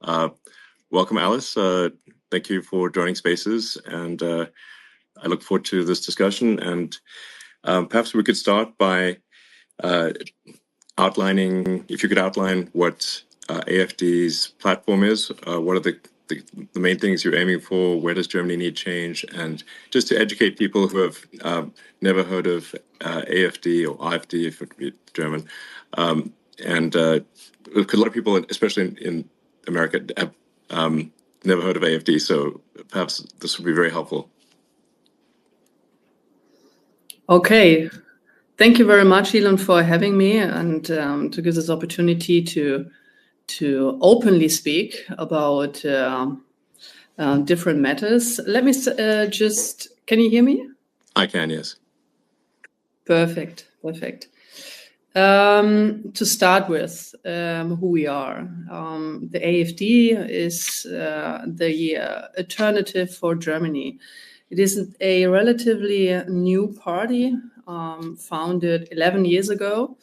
Welcome, Alice. Thank you for joining Spaces, and I look forward to this discussion. And perhaps we could start by outlining, if you could outline what AfD's platform is, what are the main things you're aiming for, where does Germany need change, and just to educate people who have never heard of AfD or AfD, if it's German, and a lot of people, especially in America, have never heard of AfD, so perhaps this would be very helpful. Okay, thank you very much, Elon, for having me and to give this opportunity to openly speak about different matters. Let me just, can you hear me? I can, yes. Perfect. To start with, who we are. The AfD is the alternative for Germany. It is a relatively new party, founded 11 years ago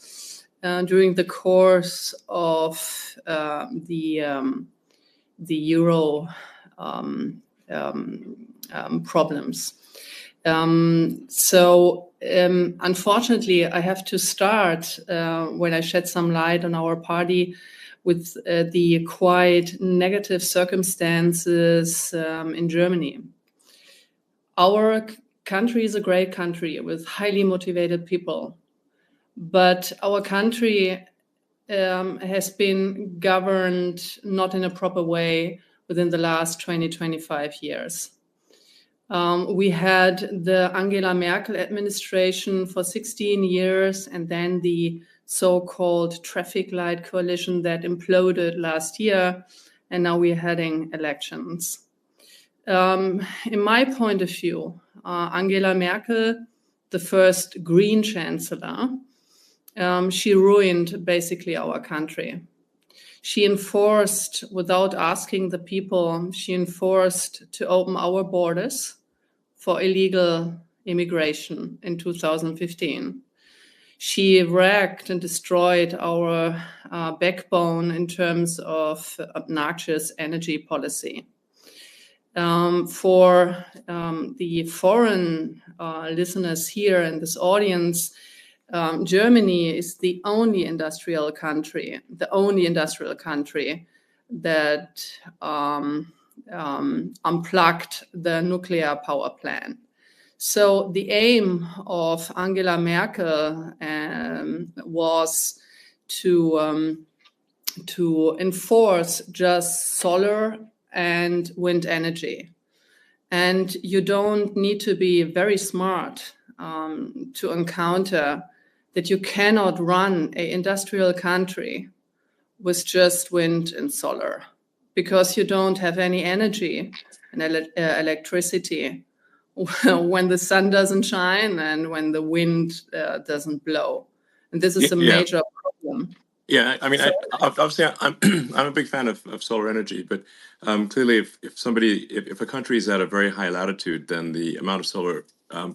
during the course of the Euro problems. Unfortunately, I have to start when I shed some light on our party with the quite negative circumstances in Germany. Our country is a great country with highly motivated people, but our country has been governed not in a proper way within the last 20-25 years. We had the Angela Merkel administration for 16 years, and then the so-called traffic light coalition that imploded last year, and now we're heading elections. In my point of view, Angela Merkel, the first Green Chancellor, she ruined basically our country. She enforced, without asking the people, she enforced to open our borders for illegal immigration in 2015. She wrecked and destroyed our backbone in terms of obnoxious energy policy. For the foreign listeners here in this audience, Germany is the only industrial country that unplugged the nuclear power plant. So the aim of Angela Merkel was to enforce just solar and wind energy. And you don't need to be very smart to encounter that you cannot run an industrial country with just wind and solar, because you don't have any energy and electricity when the sun doesn't shine and when the wind doesn't blow. And this is a major problem. Yeah, I mean, obviously, I'm a big fan of solar energy, but clearly, if a country is at a very high latitude, then the amount of solar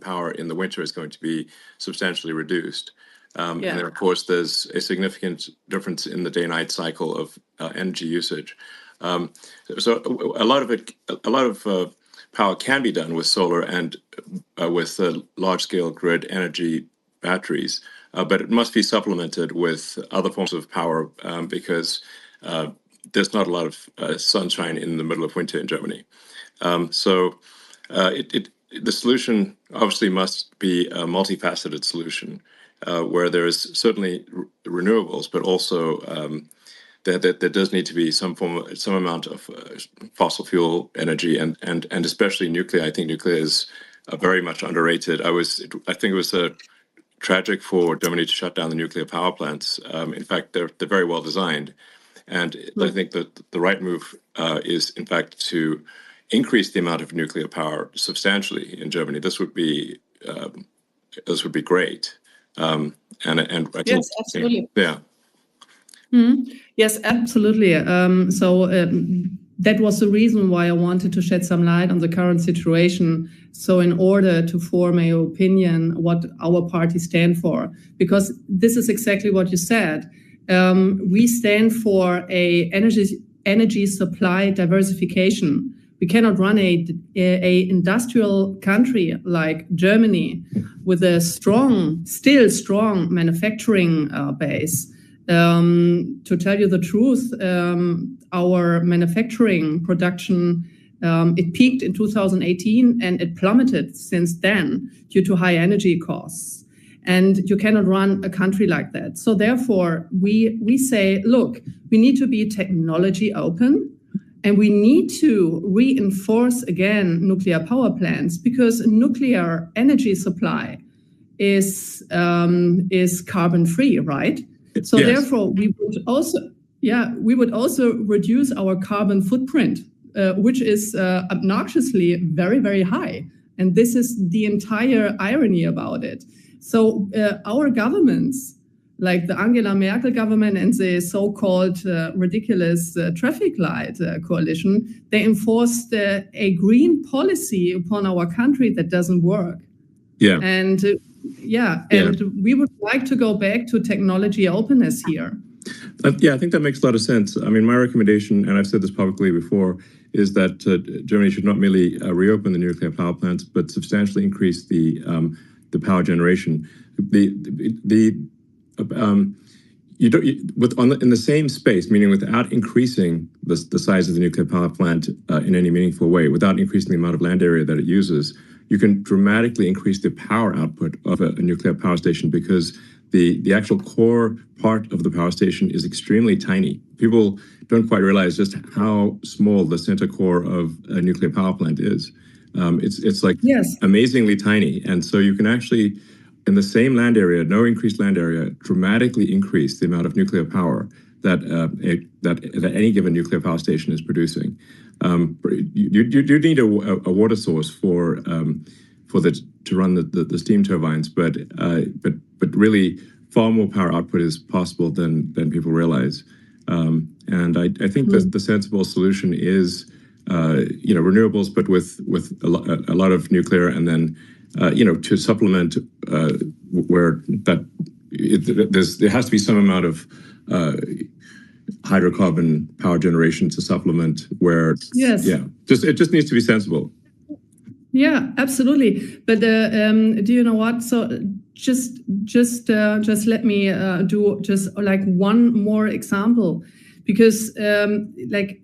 power in the winter is going to be substantially reduced. And then, of course, there's a significant difference in the day-night cycle of energy usage. So a lot of power can be done with solar and with large-scale grid energy batteries. But it must be supplemented with other forms of power because there's not a lot of sunshine in the middle of winter in Germany. So the solution obviously must be a multifaceted solution where there is certainly renewables, but also there does need to be some amount of fossil fuel energy and especially nuclear. I think nuclear is very much underrated. I think it was tragic for Germany to shut down the nuclear power plants. In fact, they're very well designed. And I think that the right move is, in fact, to increase the amount of nuclear power substantially in Germany. This would be great. And I think, yes, absolutely. Yeah. Mm-hmm. Yes, absolutely. That was the reason why I wanted to shed some light on the current situation. So in order to form an opinion what our party stand for, because this is exactly what you said. We stand for a energy energy supply diversification. We cannot run a industrial country like Germany with a still strong manufacturing base. To tell you the truth, our manufacturing production, it peaked in 2018 and it plummeted since then due to high energy costs. And you cannot run a country like that. So therefore, we say, look, we need to be technology open. And we need to reinforce again nuclear power plants, because nuclear energy supply is carbon free, right? So yes. Therefore, we would also reduce our carbon footprint, which is obnoxiously very, very high. And this is the entire irony about it. So our governments, like the Angela Merkel government and the so-called ridiculous traffic light coalition, they enforced a green policy upon our country that doesn't work. Yeah. And we would like to go back to technology openness here. I think that makes a lot of sense. I mean, my recommendation, and I've said this publicly before, is that Germany should not merely reopen the nuclear power plants, but substantially increase the power generation. In the same space, meaning without increasing the size of the nuclear power plant in any meaningful way, without increasing the amount of land area that it uses, you can dramatically increase the power output of a nuclear power station, because the actual core part of the power station is extremely tiny. People don't quite realize just how small the center core of a nuclear power plant is. It's like amazingly tiny, and so you can actually, in the same land area, no increased land area, dramatically increase the amount of nuclear power that any given nuclear power station is producing. You need a water source to run the steam turbines, but really far more power output is possible than people realize. And I think that the sensible solution is renewables, but with a lot of nuclear, and then to supplement where there has to be some amount of hydrocarbon power generation to supplement where it just needs to be sensible. Yeah, absolutely. But do you know what? So just let me do just like one more example, because like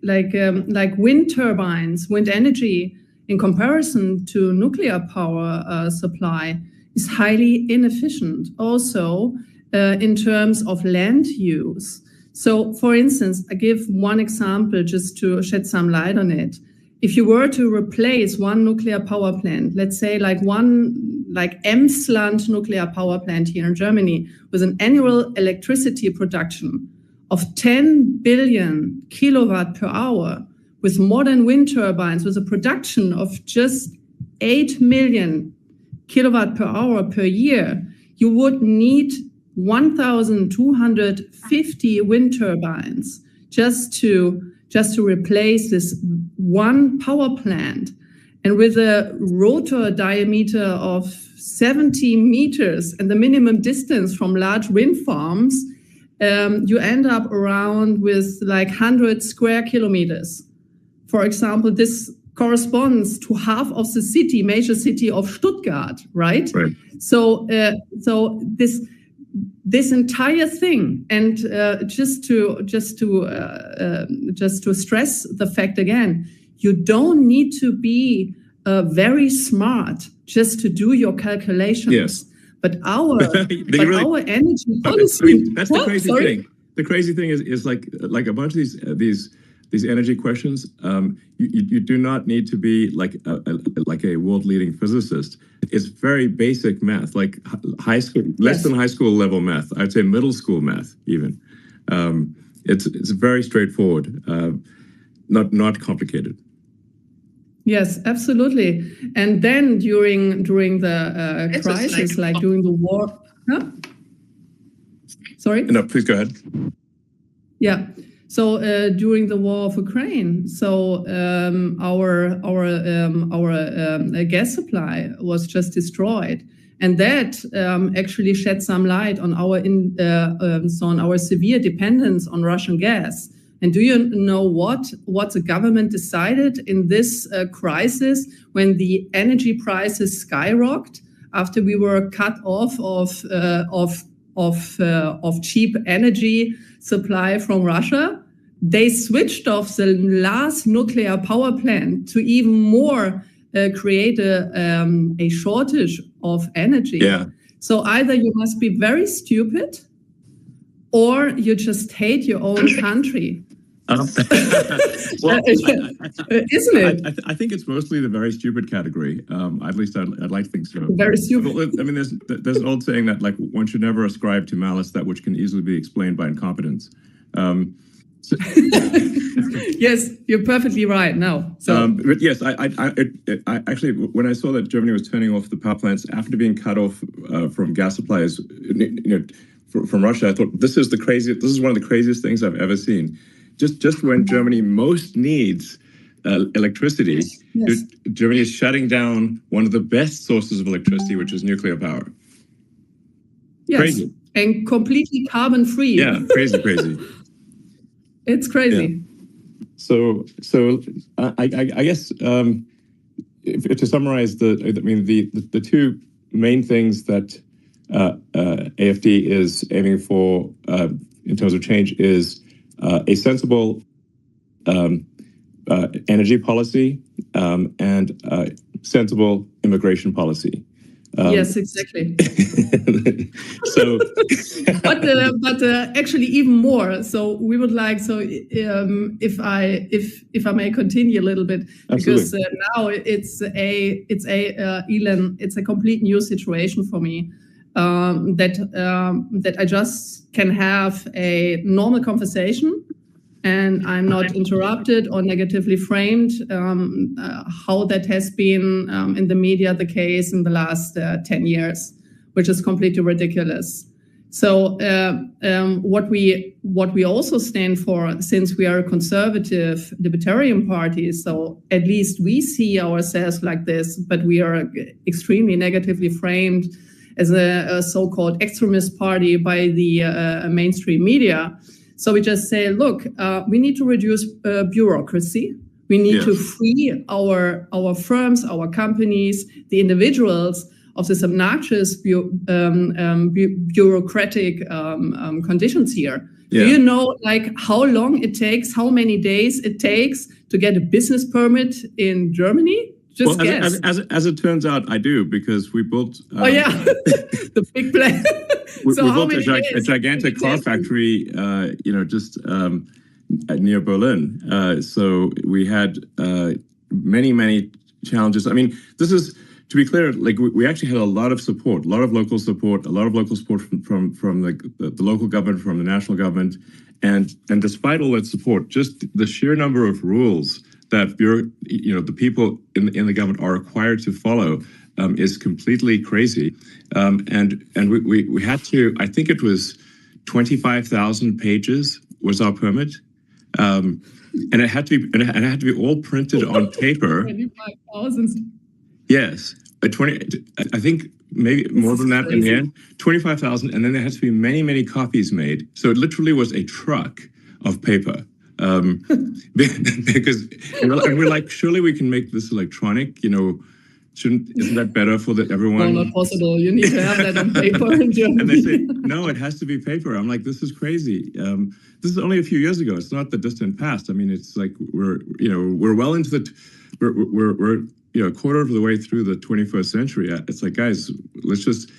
wind turbines, wind energy, in comparison to nuclear power supply, is highly inefficient. Also, in terms of land use. So, for instance, I give one example just to shed some light on it. If you were to replace one nuclear power plant, let's say like Emsland nuclear power plant here in Germany, with an annual electricity production of 10 billion kilowatt per hour, with modern wind turbines, with a production of just 8 million kilowatt per hour per year, you would need 1,250 wind turbines just to replace this one power plant. And with a rotor diameter of 70 meters and the minimum distance from large wind farms, you end up around with like 100 square kilometers. For example, this corresponds to half of the major city of Stuttgart, right? Right. So this entire thing, and just to stress the fact again, you don't need to be very smart just to do your calculations. Yes. But our energy policy. I mean, that's the crazy thing. The crazy thing is like a bunch of these energy questions. You do not need to be like a world-leading physicist. It's very basic math, like high school, less than high school level math. I'd say middle school math even. It's very straightforward, not complicated. Yes, absolutely. And then during the crisis, like during the war, Sorry? No, please go ahead. Yeah. So during the war of Ukraine, so our gas supply was just destroyed, and that actually shed some light on our severe dependence on Russian gas, And do you know what the government decided in this crisis when the energy prices skyrocketed after we were cut off of cheap energy supply from Russia? They switched off the last nuclear power plant to even more create a shortage of energy. Yeah. So either you must be very stupid or you just hate your own country. Well, isn't it? I think it's mostly the very stupid category. At least I'd like to think so. Very stupid. I mean, there's an old saying that, like, one should never ascribe to malice that which can easily be explained by incompetence. Yes, you're perfectly right. No, so but yes, I actually, when I saw that Germany was turning off the power plants after being cut off from gas supplies, from Russia, I thought this is one of the craziest things I've ever seen. Just when Germany most needs electricity, yes. Germany is shutting down one of the best sources of electricity, which is nuclear power. Yes. Crazy. And completely carbon free. Yeah, crazy. It's crazy. Yeah. So I guess to summarize, the two main things that AfD is aiming for in terms of change is a sensible energy policy and sensible immigration policy. Yes, exactly. So, but actually even more. So we would like, if I may continue a little bit, because now it's a complete new situation for me. That I just can have a normal conversation and I'm not interrupted or negatively framed, how that has been in the media the case in the last 10 years, which is completely ridiculous. So what we also stand for, since we are a conservative libertarian party, so at least we see ourselves like this, but we are extremely negatively framed as a so-called extremist party by the mainstream media. So we just say, look, we need to reduce bureaucracy. We need to free our firms, our companies, the individuals of this obnoxious bureaucratic conditions here. Yeah. Do you know, like, how long it takes, how many days it takes to get a business permit in Germany? Just guess. As it turns out, I do, because we built... the big plan. We built a gigantic car factory, just near Berlin. So we had many challenges. I mean, this is, to be clear, like we actually had a lot of support, a lot of local support from the local government, from the national government. And despite all that support, just the sheer number of rules that the people in the government are required to follow is completely crazy. And we had to, I think it was 25,000 pages was our permit. And it had to be all printed on paper. 25,000. Yes, I think maybe more than that in the end. 25,000, and then there had to be many copies made. So it literally was a truck of paper. Because and we're like, surely we can make this electronic. Isn't that better for everyone? No, not possible. You need to have that on paper in Germany. And they say, no, it has to be paper. I'm like, this is crazy. This is only a few years ago. It's not the distant past. I mean, it's like we're well into we're a quarter of the way through the 21st century. It's like, guys, let's just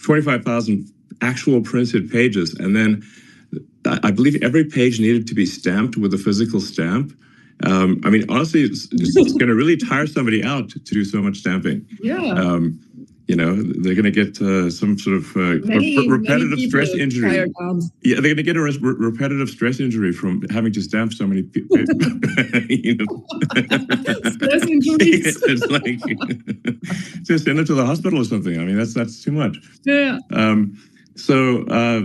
25,000 actual printed pages, and then I believe every page needed to be stamped with a physical stamp. I mean, honestly, it's going to really tire somebody out to do so much stamping. Yeah. They're going to get some sort of repetitive stress injury. Yeah, they're going to get a repetitive stress injury from having to stamp so many people. Stress injuries. It's like just send them to the hospital or something. I mean, that's too much. Yeah. So, but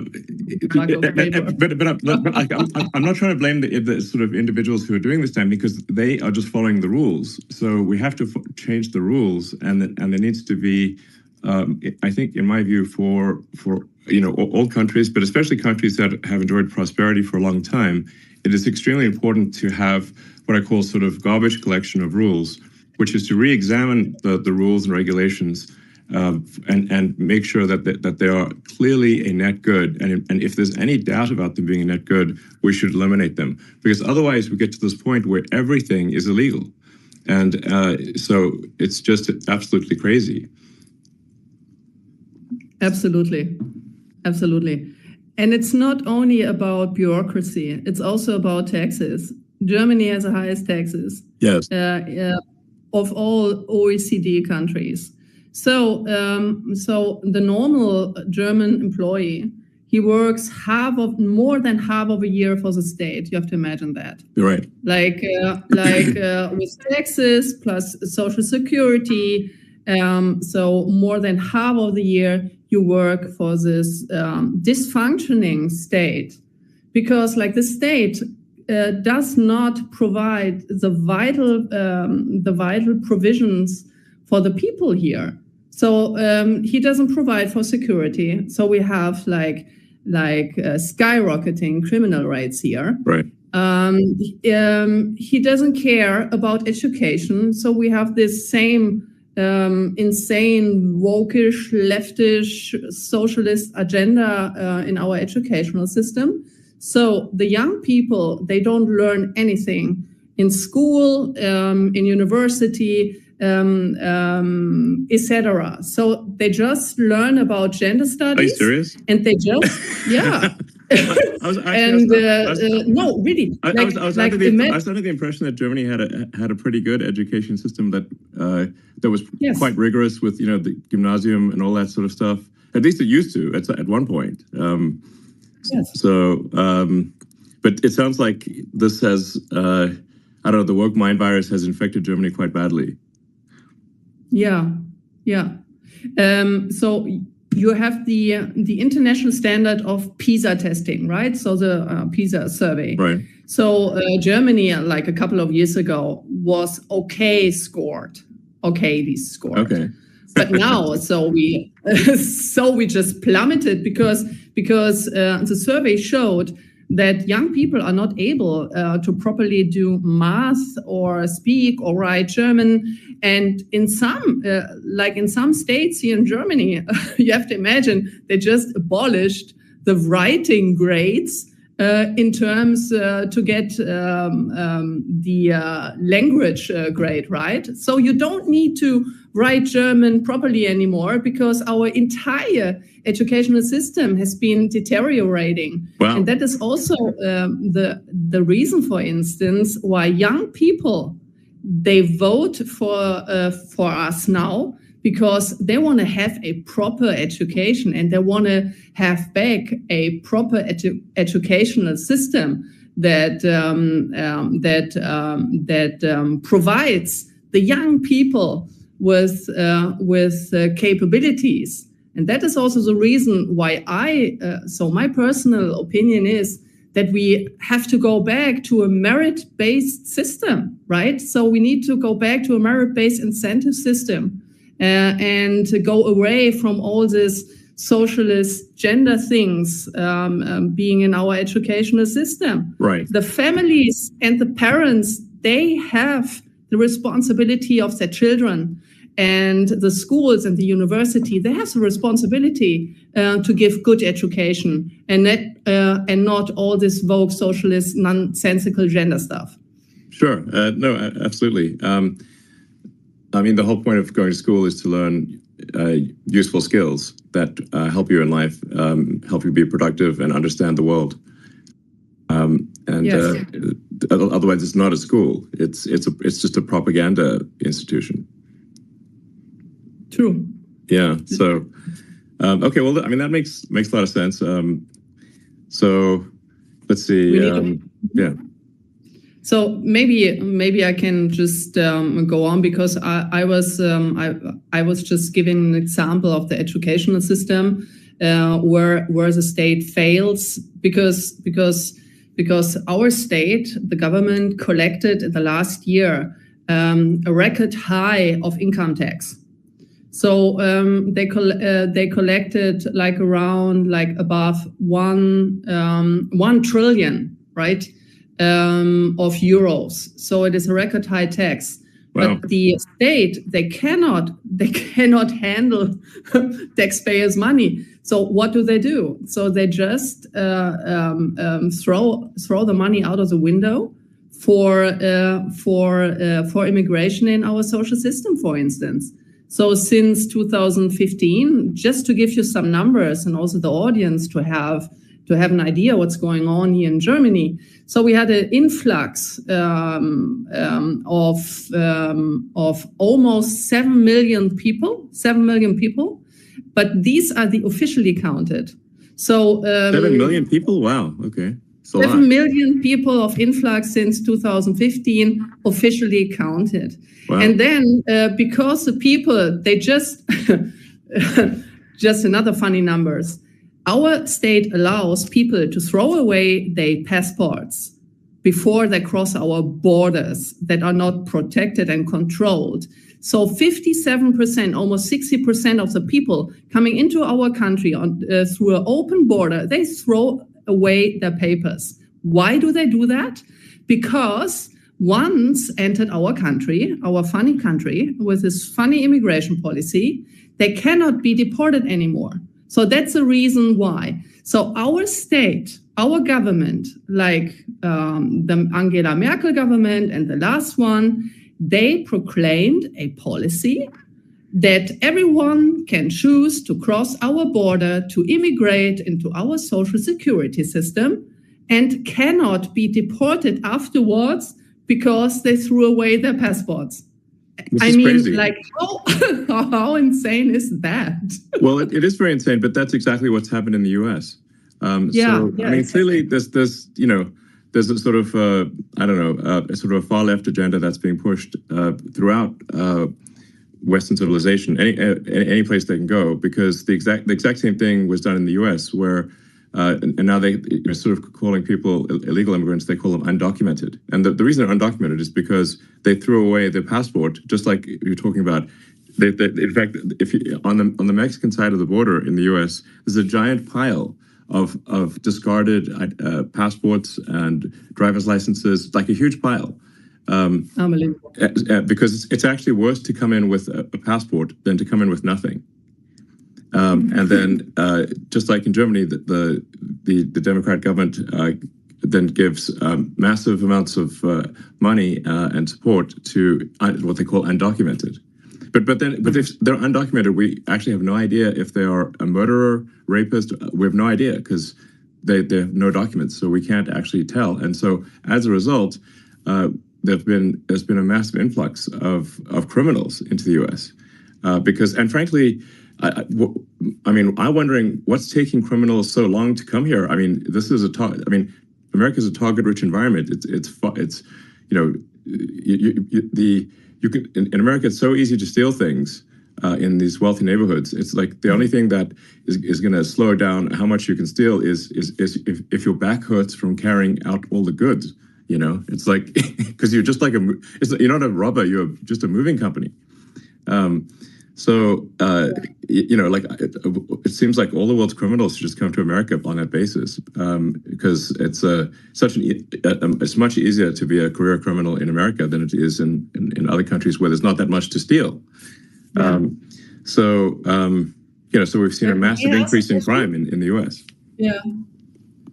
I'm not trying to blame the sort of individuals who are doing this time, because they are just following the rules. So we have to change the rules, and there needs to be, I think, in my view, for all countries, but especially countries that have enjoyed prosperity for a long time, it is extremely important to have what I call sort of garbage collection of rules, which is to re-examine the rules and regulations and make sure that they are clearly a net good. And if there's any doubt about them being a net good, we should eliminate them. Because otherwise we get to this point where everything is illegal. And so it's just absolutely crazy. Absolutely. Absolutely. And it's not only about bureaucracy, it's also about taxes. Germany has the highest taxes. Yes. Of all OECD countries. So the normal German employee, he works more than half of a year for the state. You have to imagine that. You're right. Like with taxes plus Social Security. So more than half of the year you work for this dysfunctioning state, because like the state does not provide the vital provisions for the people here. So he doesn't provide for security. So we have like skyrocketing criminal rates here. Right. He doesn't care about education. So we have this same insane, wokish, leftish, socialist agenda in our educational system. So the young people, they don't learn anything in school, in university, etc. So they just learn about gender studies. Are you serious? And they just, yeah. No, really. I was under the impression that Germany had a pretty good education system that was quite rigorous with the gymnasium and all that sort of stuff. At least it used to at one point. Yes. So, but it sounds like this has I don't know, the woke mind virus has infected Germany quite badly. Yeah. So you have the international standard of PISA testing, right? So the PISA survey. Right. So Germany, like a couple of years ago, was okay scored. Okay. But now, so we just plummeted because the survey showed that young people are not able to properly do math or speak or write German. And in some states here in Germany, you have to imagine they just abolished the writing grades in terms to get the language grade, right? So you don't need to write German properly anymore because our entire educational system has been deteriorating. Wow. And that is also the reason, for instance, why young people, they vote for us now, because they want to have a proper education and they want to have back a proper educational system that provides the young people with capabilities. And that is also the reason why so my personal opinion is that we have to go back to a merit-based system, right? So we need to go back to a merit-based incentive system and to go away from all this socialist gender things being in our educational system. Right. The families and the parents, they have the responsibility of their children. And the schools and the university, they have the responsibility to give good education and not all this woke socialist nonsensical gender stuff. Sure. No, absolutely. I mean, the whole point of going to school is to learn useful skills that help you in life, help you be productive and understand the world. Yes. Otherwise, it's not a school. It's just a propaganda institution. True. Yeah. So, okay. Well, I mean, that makes a lot of sense. So, let's see. Yeah. So maybe I can just go on, because I was just giving an example of the educational system where the state fails because our state, the government, collected in the last year a record high of income tax. So they collected around above 1 trillion, right? of euros. So it is a record high tax. Wow. But the state, they cannot handle taxpayers' money. So what do? So they just throw the money out of the window for immigration in our social system, for instance. So since 2015, just to give you some numbers and also the audience to have an idea what's going on here in Germany. So we had an influx of almost 7 million people, but these are the officially counted. So 7 million people? Wow, okay. 7 million people of influx since 2015 officially counted. Wow. And then because the people, they just another funny numbers. Our state allows people to throw away their passports before they cross our borders that are not protected and controlled. So 57%, almost 60% of the people coming into our country through an open border, they throw away their papers. Why do they do that? Because once entered our country, our funny country, with this funny immigration policy, they cannot be deported anymore. So that's the reason why. So our state, our government, like the Angela Merkel government and the last one, they proclaimed a policy that everyone can choose to cross our border to immigrate into our social security system and cannot be deported afterwards because they threw away their passports. This is crazy. Like, how insane is that? Well, it is very insane, but that's exactly what's happened in the U.S. Clearly, there's a sort of a sort of a far left agenda that's being pushed throughout Western civilization, any place they can go, because the exact same thing was done in the U.S. where. And now they're sort of calling people illegal immigrants. They call them undocumented. And the reason they're undocumented is because they threw away their passport, just like you're talking about. In fact, if you, on the Mexican side of the border in the U.S., there's a giant pile of discarded passports and driver's licenses, like a huge pile. Unbelievable. Because it's actually worse to come in with a passport than to come in with nothing. And then, just like in Germany, the Democrat government then gives massive amounts of money and support to what they call undocumented. But if they're undocumented, we actually have no idea if they are a murderer, rapist. We have no idea because they have no documents, so we can't actually tell. And so, as a result, there's been a massive influx of criminals into the U.S. And frankly. I'm wondering what's taking criminals so long to come here. I mean, this is America's a target-rich environment. In America, it's so easy to steal things in these wealthy neighborhoods. It's like the only thing that is going to slow down how much you can steal is if your back hurts from carrying out all the goods. You know, it's like because you're just like you're not a robber. You're just a moving company. It seems like all the world's criminals should just come to America on that basis, because it's it's much easier to be a career criminal in America than it is in other countries where there's not that much to steal. Yeah. So we've seen a massive increase in crime in the U.S. Yeah,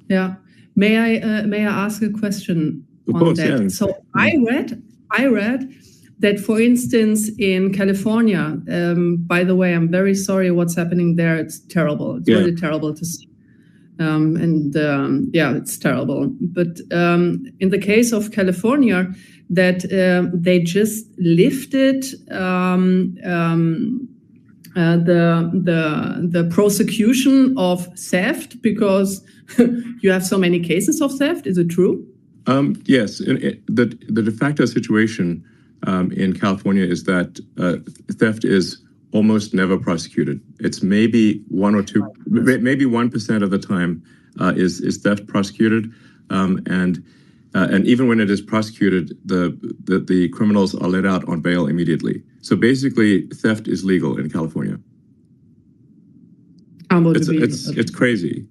yeah. May I ask a question on course, that? Yeah. So I read that, for instance, in California, by the way, I'm very sorry what's happening there. It's terrible. It's really terrible to see. It's terrible. But in the case of California, that they just lifted the prosecution of theft because you have so many cases of theft. Is it true? Yes. The de facto situation in California is that theft is almost never prosecuted. It's maybe 1% of the time is theft prosecuted, and even when it is prosecuted, the criminals are let out on bail immediately. So basically, theft is legal in California. It's crazy.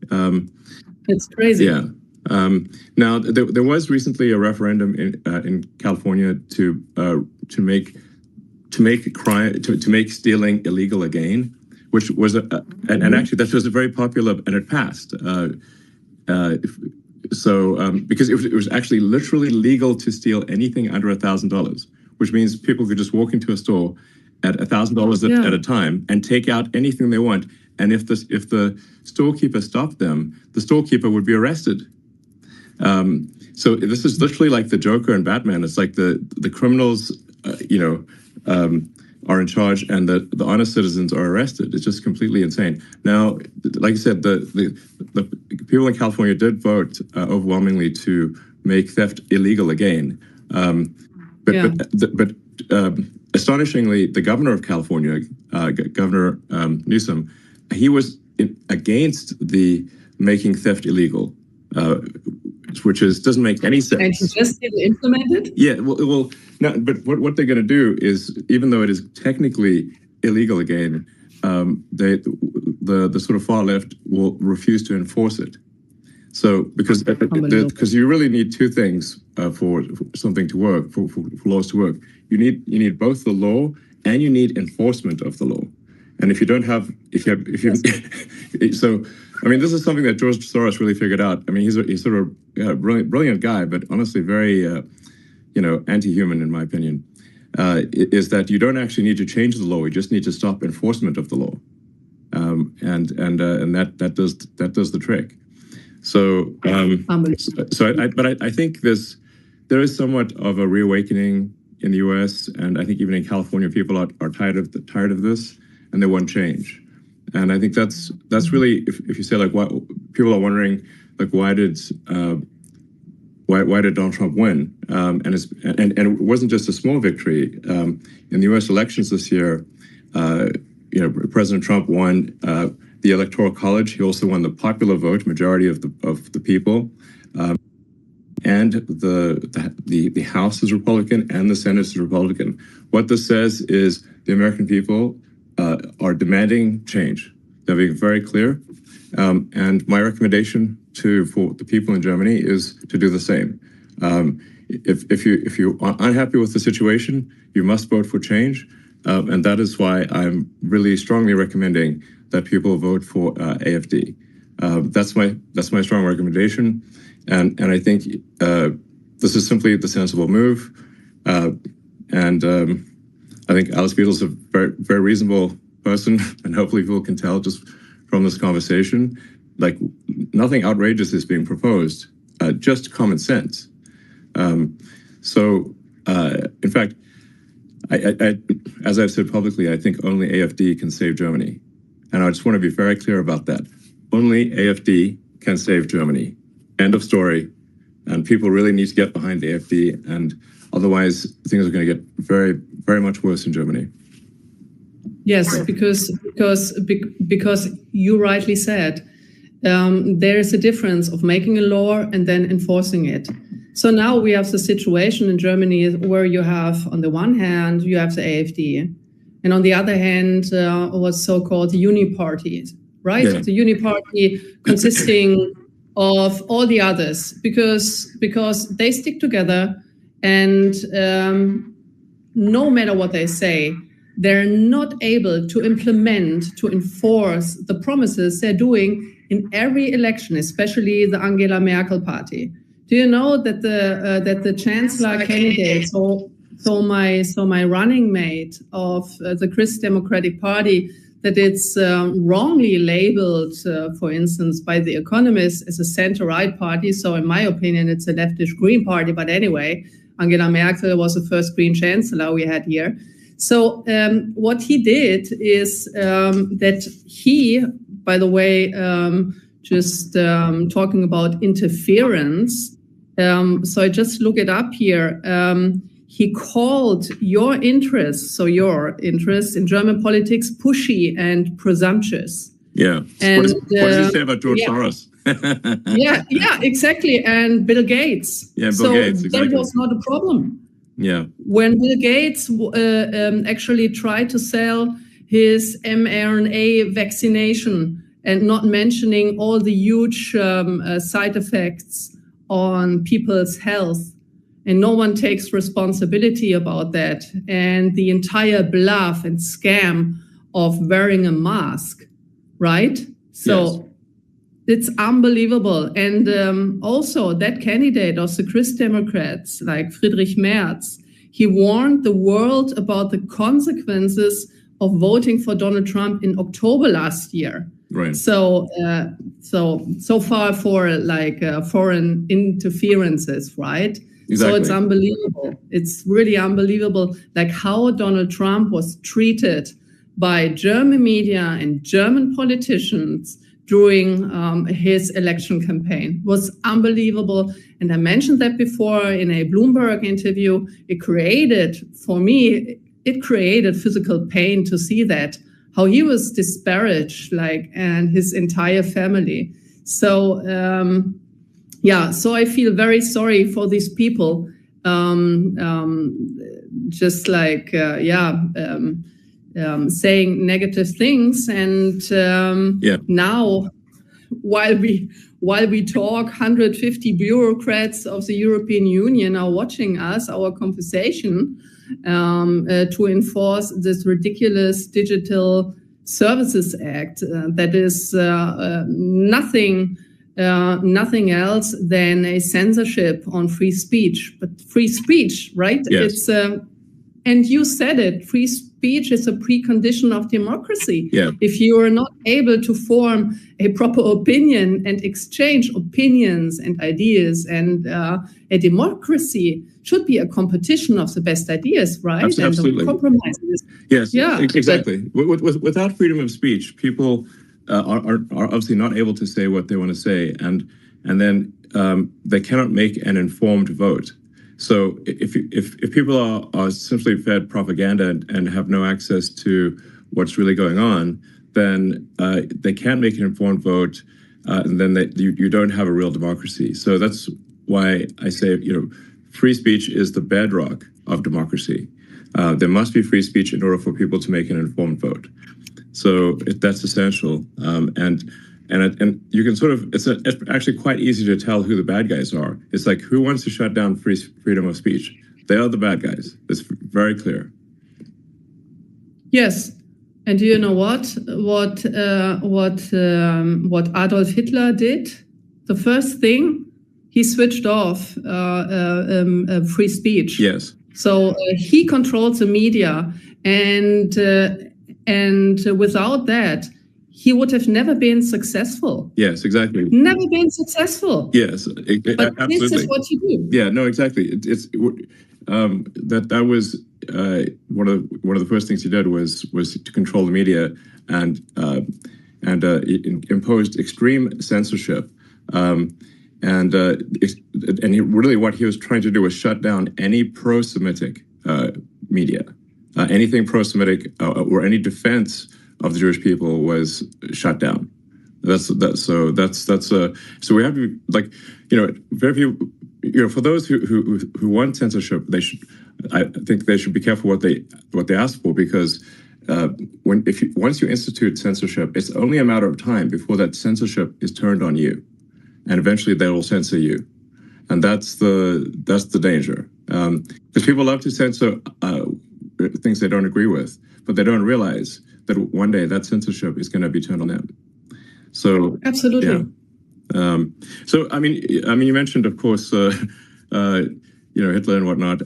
It's crazy. Yeah. Now, there was recently a referendum in California to make stealing illegal again, which was and actually that was a very popular, and it passed. Because it was actually literally legal to steal anything under $1,000, which means people could just walk into a store at $1,000 at a time and take out anything they want. And if the storekeeper stopped them, the storekeeper would be arrested. So this is literally like the Joker and Batman. It's like the criminals, are in charge, and the honest citizens are arrested. It's just completely insane. Now, like I said, the people in California did vote overwhelmingly to make theft illegal again. But astonishingly, the governor of California, Governor Newsom, he was against the making theft illegal, which doesn't make any sense. And he just didn't implement it? Yeah, well, no, but what they're going to do is, even though it is technically illegal again, the sort of far left will refuse to enforce it. So because you really need two things for something to work, for laws to work. You need both the law and you need enforcement of the law. And if you don't have, so I mean, this is something that George Soros really figured out. I mean, he's sort of a brilliant guy, but honestly very anti-human in my opinion. Is that you don't actually need to change the law; you just need to stop enforcement of the law, and that does the trick. So, I think there is somewhat of a reawakening in the U.S. and I think even in California, people are tired of this and they want change. And I think that's really, if you say like, why people are wondering, like, why did Donald Trump win? And it wasn't just a small victory. In the U.S. elections this year, President Trump won the Electoral College. He also won the popular vote, majority of the people. And the House is Republican and the Senate is Republican. What this says is the American people are demanding change. They're being very clear. And my recommendation for the people in Germany is to do the same. If you are unhappy with the situation, you must vote for change. And that is why I'm really strongly recommending that people vote for AfD. That's my strong recommendation. And I think this is simply the sensible move. And I think Alice Weidel is a very, very reasonable person, and hopefully people can tell just from this conversation, like nothing outrageous is being proposed, just common sense. In fact, I, as I've said publicly, I think only AfD can save Germany. And I just want to be very clear about that. Only AfD can save Germany. End of story. And people really need to get behind AfD, and otherwise things are going to get very, very much worse in Germany. Yes, because you rightly said, there is a difference of making a law and then enforcing it. So now we have the situation in Germany where you have, on the one hand, you have the AfD, and on the other hand, what's so-called uniparties, right? Yeah. The uniparty consisting of all the others, because they stick together, and no matter what they say, they're not able to implement, to enforce the promises they're doing in every election, especially the Angela Merkel party. Do you know that the chancellor candidate, so my running mate of the Christ Democratic Party, that it's wrongly labeled, for instance, by The Economist as a center-right party. So in my opinion, it's a leftish Green party. But anyway, Angela Merkel was the first Green chancellor we had here. So what he did is that he, by the way, just talking about interference, so I just look it up here. He called your interests in German politics, pushy and presumptuous. Yeah. And, what did he say about George Soros? yeah, exactly. And Bill Gates. Yeah, Bill Gates, exactly. That was not a problem. Yeah. When Bill Gates actually tried to sell his mRNA vaccination and not mentioning all the huge side effects on people's health, and no one takes responsibility about that. And the entire bluff and scam of wearing a mask, right? So it's unbelievable. And also that candidate of the Christ Democrats, like Friedrich Merz, he warned the world about the consequences of voting for Donald Trump in October last year. Right. So far for like foreign interferences, right? Exactly. So it's unbelievable. It's really unbelievable, like how Donald Trump was treated by German media and German politicians during his election campaign. It was unbelievable. And I mentioned that before in a Bloomberg interview. It created, for me, physical pain to see that, how he was disparaged, like, and his entire family. So, so I feel very sorry for these people. Just like, saying negative things. And now, while we talk, 150 bureaucrats of the European Union are watching us, our conversation, to enforce this ridiculous Digital Services Act that is nothing else than a censorship on free speech. But free speech, right? Yes. And you said it, free speech is a precondition of democracy. Yeah. If you are not able to form a proper opinion and exchange opinions and ideas, and a democracy should be a competition of the best ideas, right? Absolutely. And compromises. Yes, exactly. Without freedom of speech, people are obviously not able to say what they want to say, and then they cannot make an informed vote. So if people are simply fed propaganda and have no access to what's really going on, then they can't make an informed vote, and then you don't have a real democracy. So that's why I say, free speech is the bedrock of democracy. There must be free speech in order for people to make an informed vote. So that's essential. And you can sort of, it's actually quite easy to tell who the bad guys are. It's like, who wants to shut down freedom of speech? They are the bad guys. It's very clear. Yes. And do you know what Adolf Hitler did? The first thing, he switched off free speech. Yes. So he controlled the media, and without that, he would have never been successful. Yes, exactly. Never been successful. Yes, but absolutely. This is what you do. Yeah, no, exactly. That was one of the first things he did was to control the media and imposed extreme censorship. And what he was trying to do was shut down any pro-Semitic media, anything pro-Semitic or any defense of the Jewish people was shut down. So we have to, like, very few, for those who want censorship, I think they should be careful what they ask for, because once you institute censorship, it's only a matter of time before that censorship is turned on you, and eventually they will censor you, and that's the danger. Because people love to censor things they don't agree with, but they don't realize that one day that censorship is going to be turned on them. So absolutely. Yeah. So I mean, you mentioned, of course, Hitler and whatnot.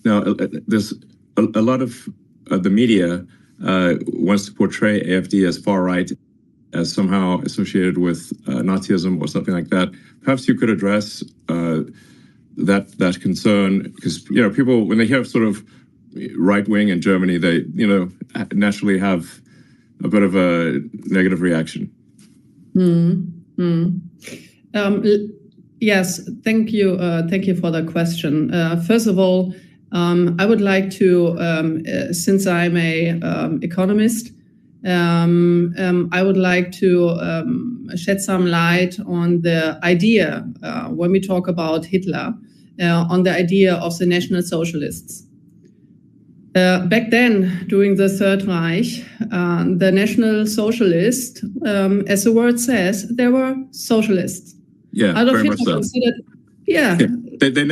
Now, there's a lot of the media wants to portray AfD as far right, as somehow associated with Nazism or something like that. Perhaps you could address that concern, because people, when they hear sort of right wing in Germany, they naturally have a bit of a negative reaction. Yes, thank you for the question. First of all, I would like to, since I'm a economist, I would like to shed some light on the idea, when we talk about Hitler, on the idea of the National Socialists. Back then, during the Third Reich, the National Socialists, as the word says, they were socialists. Yeah, Adolf very much Hitler so. considered Yeah. They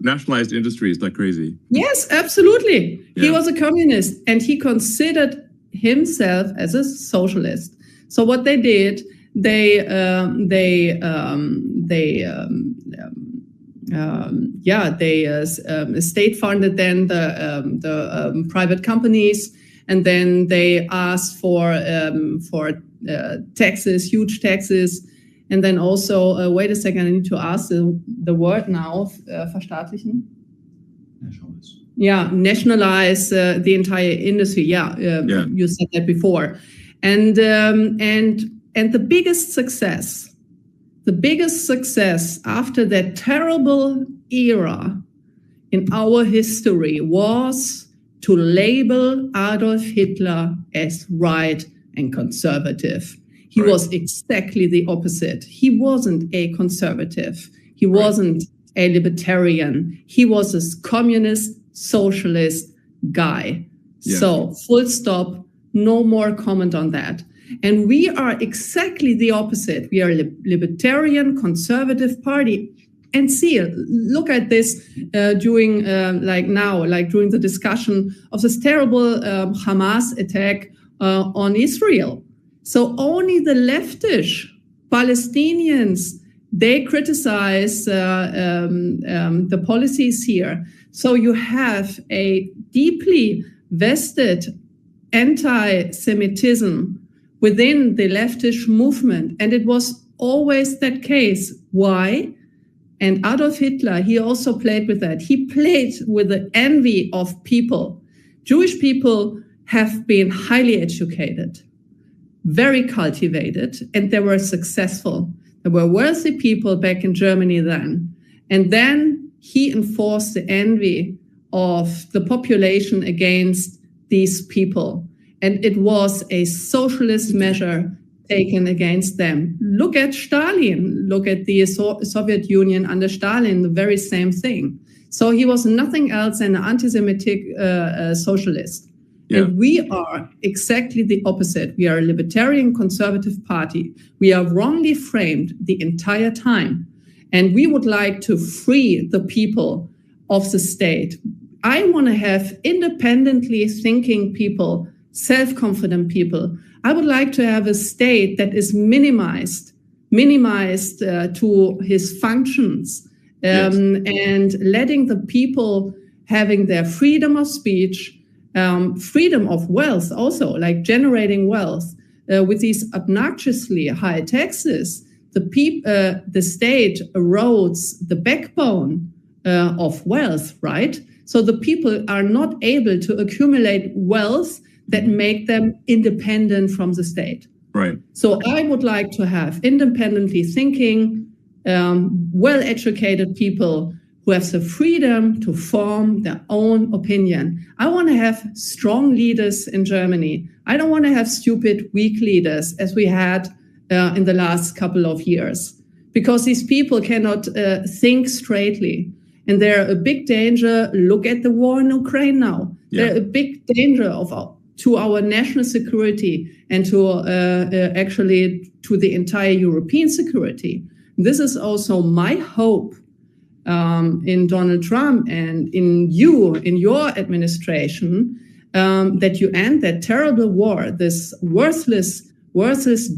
nationalized industries like crazy. Yes, absolutely. Yeah. He was a communist, and he considered himself as a socialist. So what they did, they state funded then the private companies, and then they asked for taxes, huge taxes, and then also wait a second, I need to ask the word now, verstaatlichen. Yeah, nationalize the entire industry. Yeah, you said that before, and the biggest success after that terrible era in our history was to label Adolf Hitler as right and conservative. He was exactly the opposite. He wasn't a conservative. He wasn't a libertarian. He was a communist, socialist guy. Yeah. So full stop, no more comment on that. And we are exactly the opposite. We are a libertarian, conservative party. And see, look at this during during the discussion of this terrible Hamas attack on Israel. So only the leftish Palestinians, they criticize the policies here. So you have a deeply vested anti-Semitism within the leftish movement. And it was always that case. Why? And Adolf Hitler, he also played with that. He played with the envy of people. Jewish people have been highly educated, very cultivated, and they were successful. There were wealthy people back in Germany then. And then he enforced the envy of the population against these people. And it was a socialist measure taken against them. Look at Stalin. Look at the Soviet Union under Stalin, the very same thing. So he was nothing else than an anti-Semitic socialist. Yeah. And we are exactly the opposite. We are a libertarian conservative party. We are wrongly framed the entire time. And we would like to free the people of the state. I want to have independently thinking people, self-confident people. I would like to have a state that is minimized to his functions, and letting the people having their freedom of speech, freedom of wealth also, like generating wealth. With these obnoxiously high taxes, the state erodes the backbone of wealth, right? So the people are not able to accumulate wealth that make them independent from the state. Right. So I would like to have independently thinking, well-educated people who have the freedom to form their own opinion. I want to have strong leaders in Germany. I don't want to have stupid, weak leaders as we had in the last couple of years, because these people cannot think straightly. And they're a big danger. Look at the war in Ukraine now. Yeah. They're a big danger to our national security and to actually to the entire European security. This is also my hope in Donald Trump and in your administration, that you end that terrible war, this worthless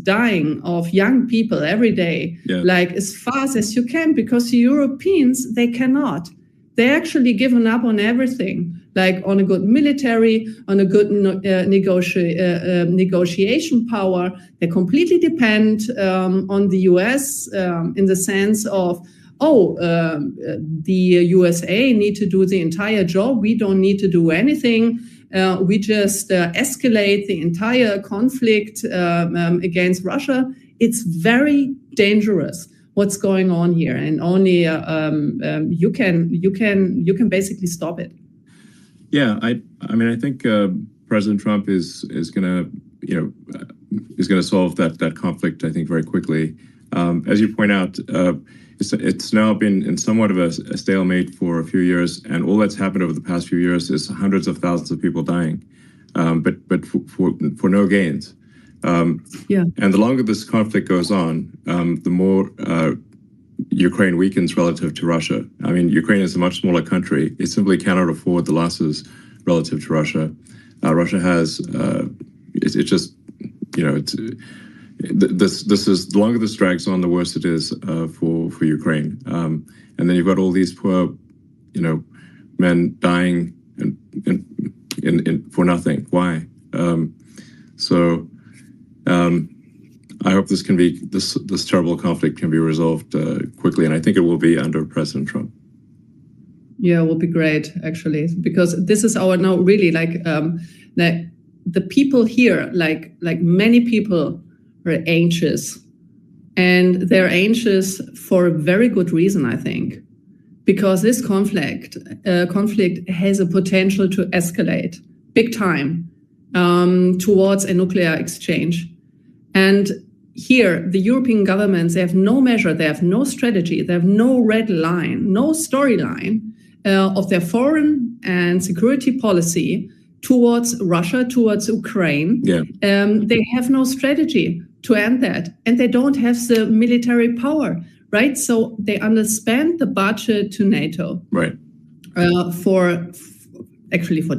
dying of young people every day, like as fast as you can, because the Europeans, they cannot. They're actually given up on everything, like on a good military, on a good negotiation power. They completely depend on the US in the sense of, the USA need to do the entire job. We don't need to do anything. We just escalate the entire conflict against Russia. It's very dangerous what's going on here, and only you can basically stop it. Yeah, I think President Trump is going to solve that conflict, I think, very quickly. As you point out, it's now been in somewhat of a stalemate for a few years, and all that's happened over the past few years is hundreds of thousands of people dying, but for no gains. And the longer this conflict goes on, the more Ukraine weakens relative to Russia. I mean, Ukraine is a much smaller country. It simply cannot afford the losses relative to Russia. Russia has, it's just, this is, the longer this drags on, the worse it is for Ukraine. And then you've got all these poor, men dying for nothing. Why? I hope this can be this terrible conflict can be resolved quickly, and I think it will be under President Trump. Yeah, it will be great, actually, because this is our now really the people here, like many people, are anxious, and they're anxious for a very good reason, I think, because this conflict has a potential to escalate big time towards a nuclear exchange. And here, the European governments, they have no measure, they have no strategy, they have no red line, no storyline of their foreign and security policy towards Russia, towards Ukraine. Yeah. They have no strategy to end that, and they don't have the military power, right? So they underspend the budget to NATO, right? For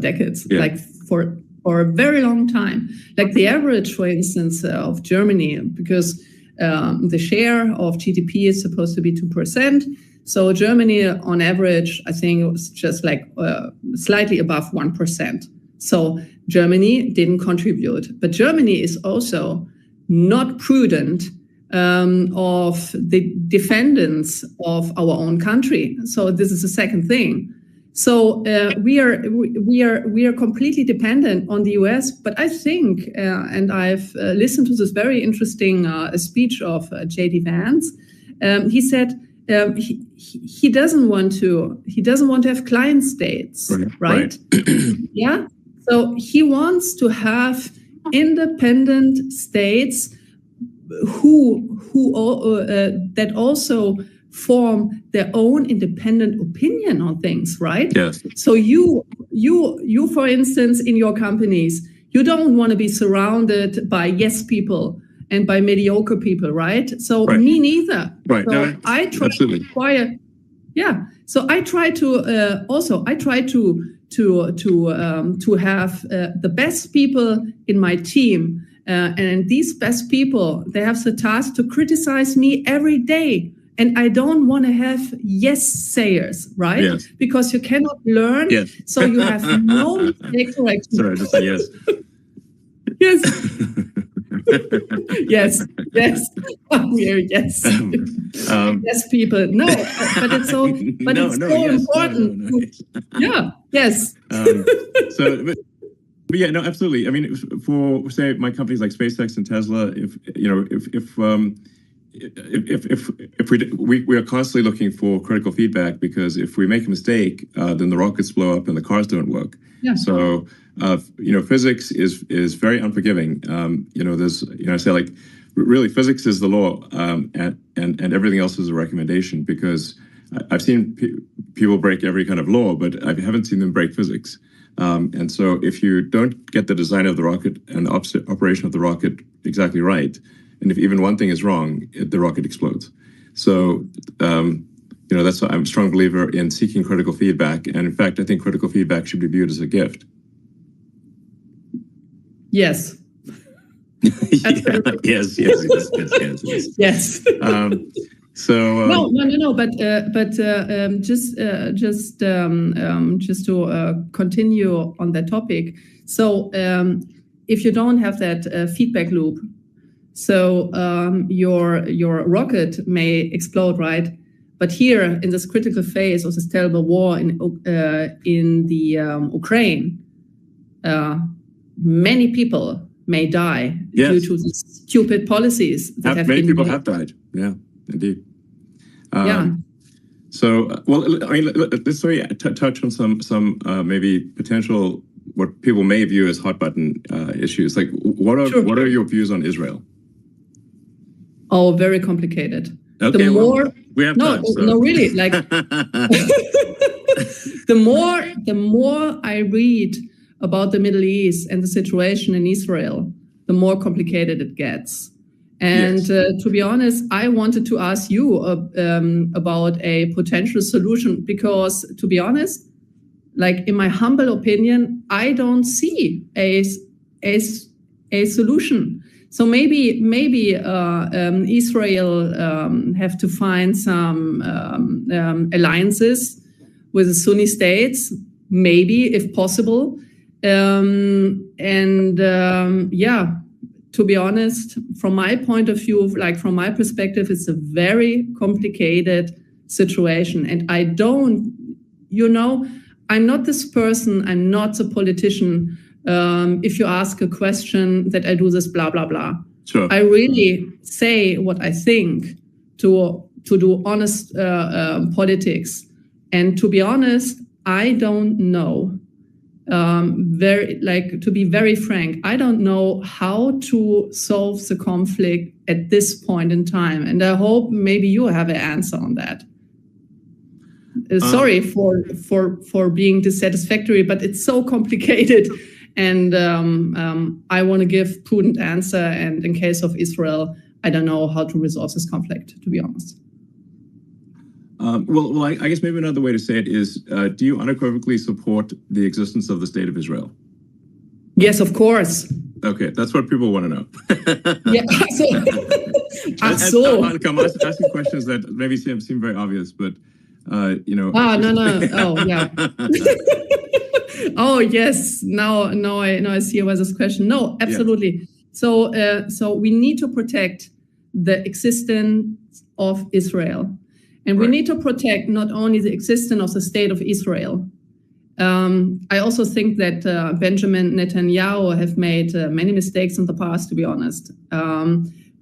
decades, yeah. like for a very long time. Like the average, for instance, of Germany, because the share of GDP is supposed to be 2%. So Germany, on average, I think it was just like slightly above 1%. So Germany didn't contribute. But Germany is also not prudent of the defendants of our own country. So this is the second thing. So we are completely dependent on the US. But I think, and I've listened to this very interesting speech of J.D. Vance. He said he doesn't want to have client states, right? Yeah. So he wants to have independent states who that also form their own independent opinion on things, right? Yes. So you, for instance, in your companies, you don't want to be surrounded by yes people and by mediocre people, right? So me neither. Right. So no, I try absolutely. to acquire. Yeah. So I try to have the best people in my team, and these best people, they have the task to criticize me every day. And I don't want to have yes-sayers, right? Yes. Because you cannot learn. Yes. So you have no mistake correction. Sorry, just say yes. Yes. yes. Yes. Yes. Yes, people. No, but it's so. But it's so important. Yeah. Yes. But yeah, no, absolutely. I mean, for say my companies like SpaceX and Tesla, if we are constantly looking for critical feedback, because if we make a mistake, then the rockets blow up and the cars don't work. Yeah. So physics is very unforgiving. There's I say, like, really physics is the law, and everything else is a recommendation, because I've seen people break every kind of law, but I haven't seen them break physics. And so if you don't get the design of the rocket and the operation of the rocket exactly right, and if even one thing is wrong, the rocket explodes. So, that's why I'm a strong believer in seeking critical feedback. And in fact, I think critical feedback should be viewed as a gift. Yes. Yes. Yes. So no. But just to continue on that topic. So if you don't have that feedback loop, so your rocket may explode, right? But here in this critical phase of this terrible war in the Ukraine, many people may die due to these stupid policies that have many been people made. have died. Yeah, indeed. So, well, I mean, let's touch on some maybe potential what people may view as hot button issues. Like, what are your views on Israel? Oh, very complicated. Okay, we have time. No, really, like the more I read about the Middle East and the situation in Israel, the more complicated it gets. And to be honest, I wanted to ask you about a potential solution, because to be honest, like in my humble opinion, I don't see a solution. So maybe Israel have to find some alliances with the Sunni states, maybe if possible. To be honest, from my point of view, like from my perspective, it's a very complicated situation. And I don't, I'm not this person, I'm not a politician. If you ask a question that I do this, blah, blah, blah. Sure. I really say what I think to do honest politics. And to be honest, I don't know. To be very frank, I don't know how to solve the conflict at this point in time, and I hope maybe you have an answer on that. Sorry for being dissatisfactory, but it's so complicated, and I want to give prudent answer. And in case of Israel, I don't know how to resolve this conflict, to be honest. Well, I guess maybe another way to say it is, do you unequivocally support the existence of the State of Israel? Yes, of course. Okay, that's what people want to know. Yeah, I'm asking questions that maybe seem very obvious, but no. Oh, yeah. Oh, yes. Now I see why this question. No, absolutely. Yeah. So we need to protect the existence of Israel. And we need to protect not only the existence of the state of Israel. I also think that Benjamin Netanyahu have made many mistakes in the past, to be honest.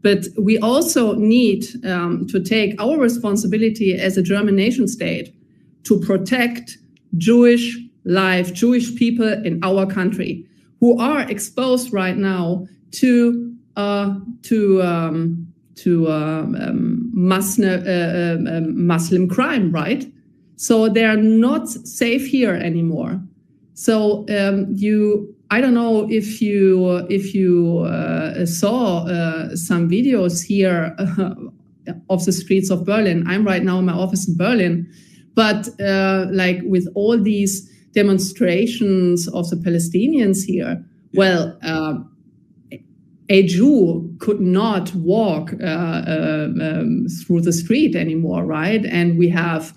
But we also need to take our responsibility as a German nation state to protect Jewish life, Jewish people in our country who are exposed right now to Muslim crime, right? So they are not safe here anymore. So I don't know if you saw some videos here of the streets of Berlin. I'm right now in my office in Berlin, but like with all these demonstrations of the Palestinians here, well, a Jew could not walk through the street anymore, right? And we have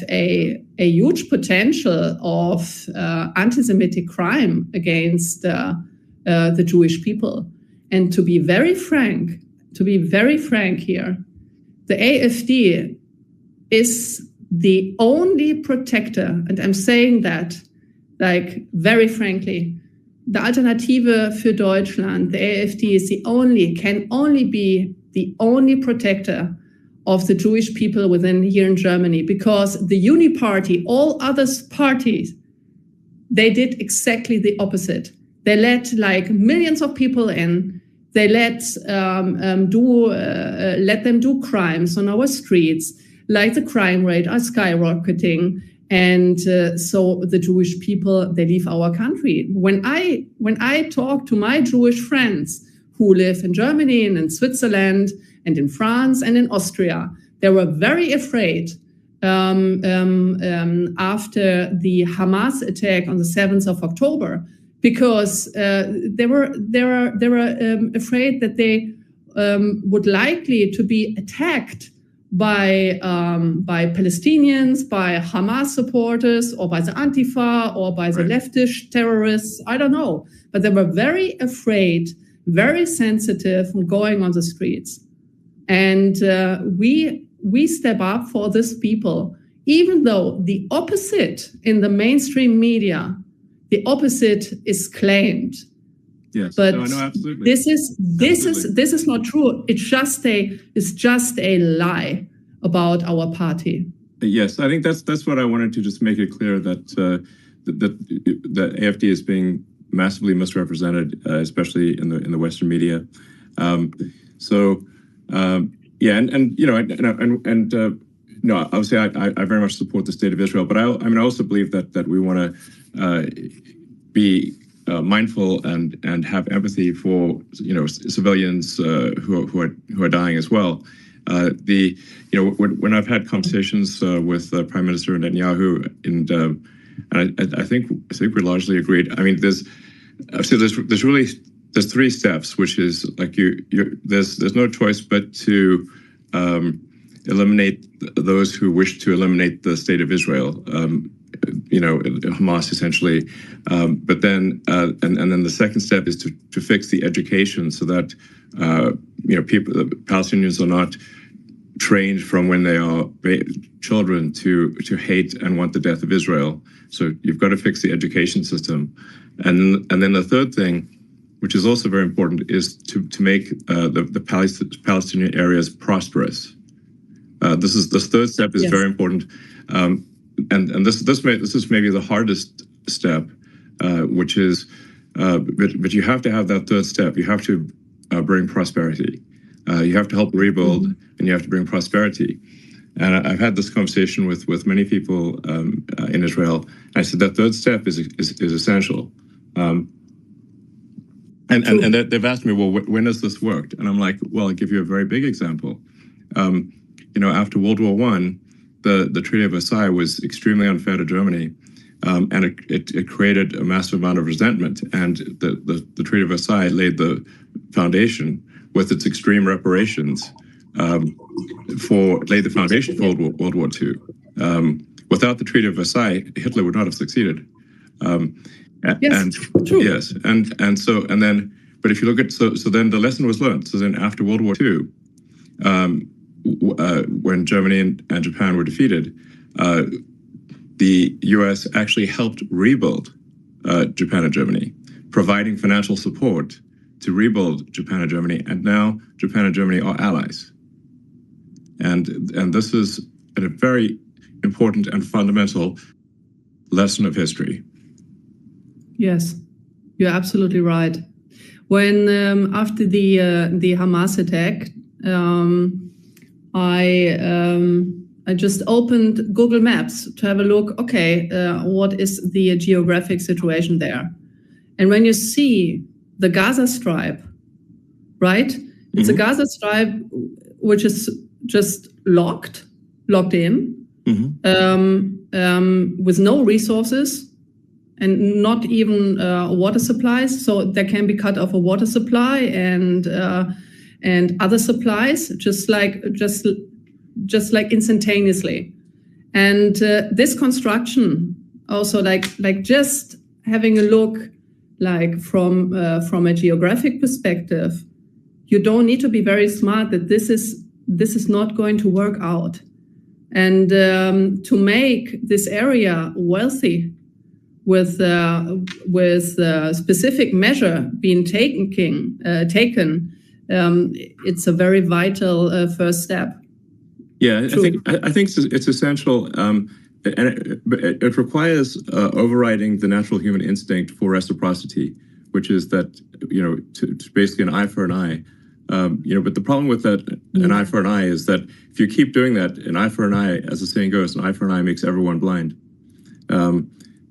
a huge potential of anti-Semitic crime against the Jewish people. And to be very frank here, the AfD is the only protector, and I'm saying that like very frankly. The Alternative für Deutschland, the AfD, can only be the only protector of the Jewish people within here in Germany, because the Uni-Party, all other parties, they did exactly the opposite. They let like millions of people in. They let them do crimes on our streets, like the crime rate are skyrocketing. And so the Jewish people, they leave our country. When I talk to my Jewish friends who live in Germany and in Switzerland and in France and in Austria, they were very afraid after the Hamas attack on the 7th of October, because they were afraid that they would likely to be attacked by Palestinians, by Hamas supporters, or by the Antifa, or by the leftist terrorists. I don't know. But they were very afraid, very sensitive from going on the streets. And we step up for these people, even though the opposite in the mainstream media, the opposite is claimed. Yes, but no, absolutely. This is not true. It's just a lie about our party. Yes, I think that's what I wanted to just make it clear, that that AfD is being massively misrepresented, especially in the Western media. Obviously I very much support the State of Israel, but I also believe that we want to be mindful and have empathy for civilians who are dying as well. When I've had conversations with Prime Minister Netanyahu, and I think we're largely agreed. I mean, there's three steps, which is like there's no choice but to eliminate those who wish to eliminate the state of Israel. Hamas essentially, but then and then the second step is to fix the education so that the Palestinians are not trained from when they are children to hate and want the death of Israel. So you've got to fix the education system, and then the third thing, which is also very important, is to make the Palestinian areas prosperous. This third step is very important. And this is maybe the hardest step, which is, but you have to have that third step. You have to bring prosperity. You have to help rebuild, and you have to bring prosperity. And I've had this conversation with many people in Israel. I said that third step is essential. And they've asked me, well, when has this worked? And I'm like, well, I'll give you a very big example. After World War I, the Treaty of Versailles was extremely unfair to Germany, and it created a massive amount of resentment. And the Treaty of Versailles laid the foundation with its extreme reparations laid the foundation for World War II. Without the Treaty of Versailles, Hitler would not have succeeded. Yes, true. Yes, but if you look at then the lesson was learned. So then after World War II, when Germany and Japan were defeated, the U.S. actually helped rebuild Japan and Germany, providing financial support to rebuild Japan and Germany. And now Japan and Germany are allies. And this is a very important and fundamental lesson of history. Yes, you're absolutely right. When after the Hamas attack, I just opened Google Maps to have a look. Okay, what is the geographic situation there? And when you see the Gaza Strip, right? It's a Gaza Strip which is just locked in, with no resources and not even water supplies. So there can be cut off a water supply and other supplies, just like instantaneously. And this construction also like just having a look like from a geographic perspective, you don't need to be very smart that this is not going to work out. And to make this area wealthy with specific measure being taken, it's a very vital first step. Yeah, I think it's essential, and it requires overriding the natural human instinct for reciprocity, which is that to basically an eye for an eye. But the problem with that, an eye for an eye, is that if you keep doing that, an eye for an eye, as the saying goes, an eye for an eye makes everyone blind.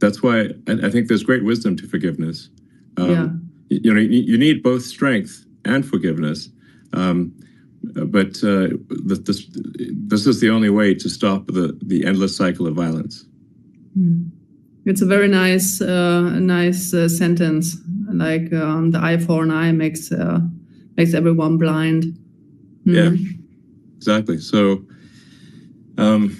That's why I think there's great wisdom to forgiveness. You need both strength and forgiveness. But this is the only way to stop the endless cycle of violence. It's a very nice sentence. Like the eye for an eye makes everyone blind. Yeah, exactly. So, so